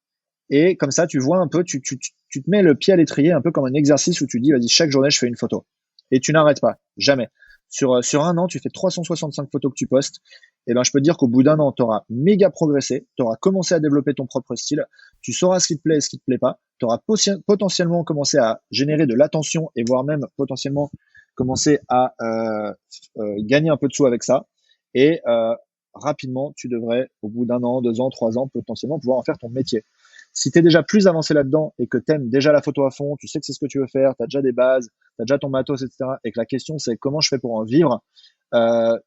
Et comme ça, tu vois un peu, tu te mets le pied à l'étrier un peu comme un exercice où tu dis, vas-y, chaque journée, je fais une photo. Et tu n'arrêtes pas, jamais. Sur un an, tu fais 365 photos que tu postes. Et ben, je peux te dire qu'au bout d'un an, tu auras méga progressé, tu auras commencé à développer ton propre style, tu sauras ce qui te plaît et ce qui te plaît pas, tu auras potentiellement commencé à générer de l'attention et voire même potentiellement commencer à gagner un peu de sous avec ça. Et rapidement, tu devrais, au bout d'un an, 2 ans, 3 ans, potentiellement pouvoir en faire ton métier. Si tu es déjà plus avancé là-dedans et que tu aimes déjà la photo à fond, tu sais que c'est ce que tu veux faire, tu as déjà des bases, tu as déjà ton matos, etc. Et que la question c'est comment je fais pour en vivre,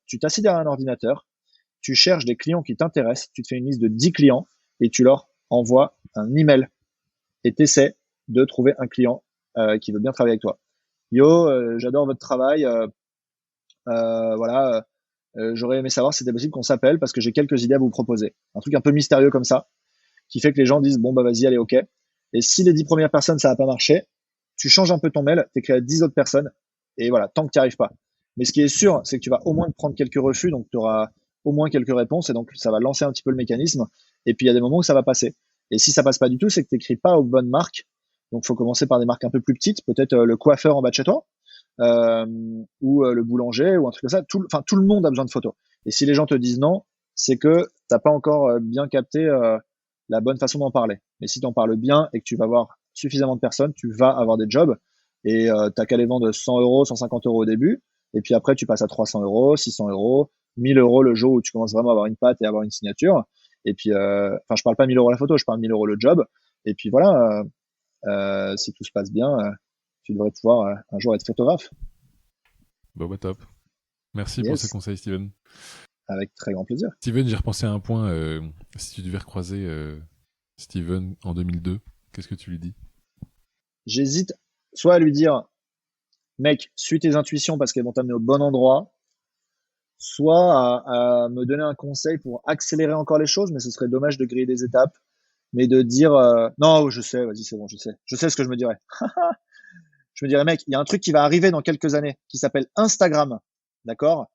tu t'assieds derrière un ordinateur, tu cherches des clients qui t'intéressent, tu te fais une liste de 10 clients et tu leur envoies un email et tu essaies de trouver un client qui veut bien travailler avec toi. Yo, j'adore votre travail, voilà, j'aurais aimé savoir si c'était possible qu'on s'appelle parce que j'ai quelques idées à vous proposer. Un truc un peu mystérieux comme ça qui fait que les gens disent bon bah vas-y allez ok. Et si les 10 premières personnes ça n'a pas marché, tu changes un peu ton mail, t'écris à 10 autres personnes et voilà tant que tu n'y arrives pas. Mais ce qui est sûr c'est que tu vas au moins prendre quelques refus donc tu auras au moins quelques réponses et donc ça va lancer un petit peu le mécanisme et puis il y a des moments où ça va passer. Et si ça passe pas du tout c'est que tu n'écris pas aux bonnes marques. Donc faut commencer par des marques un peu plus petites, peut-être le coiffeur en bas de chez toi euh, ou le boulanger ou un truc comme ça. Enfin tout le monde a besoin de photos. Et si les gens te disent non, c'est que t'as pas encore bien capté la bonne façon d'en parler. Mais si tu en parles bien et que tu vas voir suffisamment de personnes, tu vas avoir des jobs et t'as qu'à les vendre 100 euros, 150 euros au début. Et puis après, tu passes à 300 euros, 600 euros, 1000 euros le jour où tu commences vraiment à avoir une patte et à avoir une signature. Et puis, enfin, je parle pas 1000 euros la photo, je parle 1000 euros le job. Et puis voilà, si tout se passe bien, tu devrais pouvoir un jour être photographe. Bah, top. Merci pour ces Yes, conseils, Steven. avec très grand plaisir. Steven, j'ai repensé à un point. Si tu devais recroiser Steven en 2002, qu'est-ce que tu lui dis? J'hésite soit à lui dire, mec, suis tes intuitions parce qu'elles vont t'amener au bon endroit, soit à me donner un conseil pour accélérer encore les choses, mais ce serait dommage de griller des étapes, mais de dire non, je sais, vas-y, c'est bon, je sais ce que je me dirais. Je me dirais, mec, il y a un truc qui va arriver dans quelques années qui s'appelle Instagram, d'accord.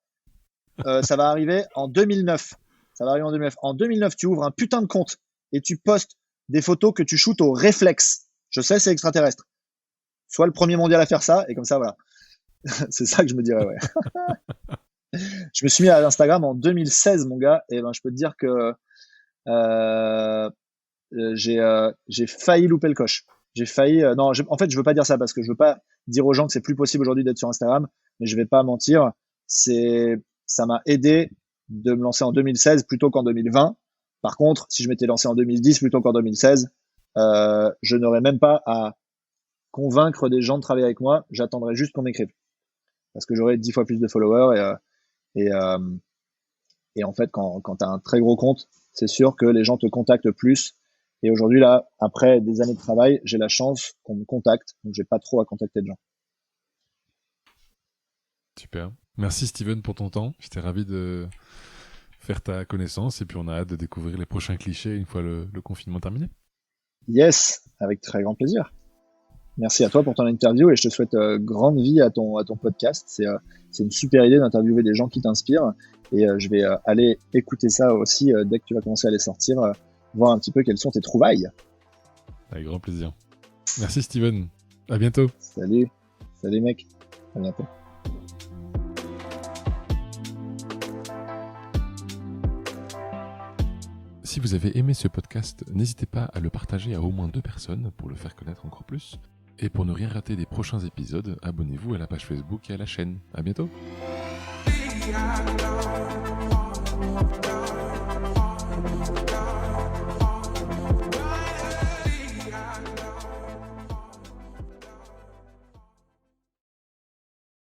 Ça va arriver en 2009. Ça va arriver en 2009. En 2009, tu ouvres un putain de compte et tu postes des photos que tu shootes au réflexe. Je sais, c'est extraterrestre. Sois le premier mondial à faire ça, et comme ça, voilà. C'est ça que je me dirais, ouais. Je me suis mis à Instagram en 2016, mon gars, et ben je peux te dire que euh, j'ai failli louper le coche. J'ai failli. Non, en fait, je veux pas dire ça parce que je veux pas dire aux gens que c'est plus possible aujourd'hui d'être sur Instagram, mais je vais pas mentir. Ça m'a aidé de me lancer en 2016 plutôt qu'en 2020. Par contre, si je m'étais lancé en 2010 plutôt qu'en 2016, je n'aurais même pas à convaincre des gens de travailler avec moi. J'attendrais juste qu'on m'écrive parce que j'aurais 10 fois plus de followers et, euh, et en fait, quand tu as un très gros compte, c'est sûr que les gens te contactent plus. Et aujourd'hui, là, après des années de travail, j'ai la chance qu'on me contacte. Donc, j'ai pas trop à contacter de gens. Super. Merci, Steven, pour ton temps. J'étais ravi de faire ta connaissance et puis on a hâte de découvrir les prochains clichés une fois le confinement terminé. Yes, avec très grand plaisir. Merci à toi pour ton interview et je te souhaite grande vie à ton podcast. C'est une super idée d'interviewer des gens qui t'inspirent et je vais aller écouter ça aussi dès que tu vas commencer à les sortir, voir un petit peu quelles sont tes trouvailles. Avec grand plaisir. Merci Steven. À bientôt. Salut mec. À bientôt. Si vous avez aimé ce podcast, n'hésitez pas à le partager à au moins 2 personnes pour le faire connaître encore plus. Et pour ne rien rater des prochains épisodes, abonnez-vous à la page Facebook et à la chaîne. À bientôt.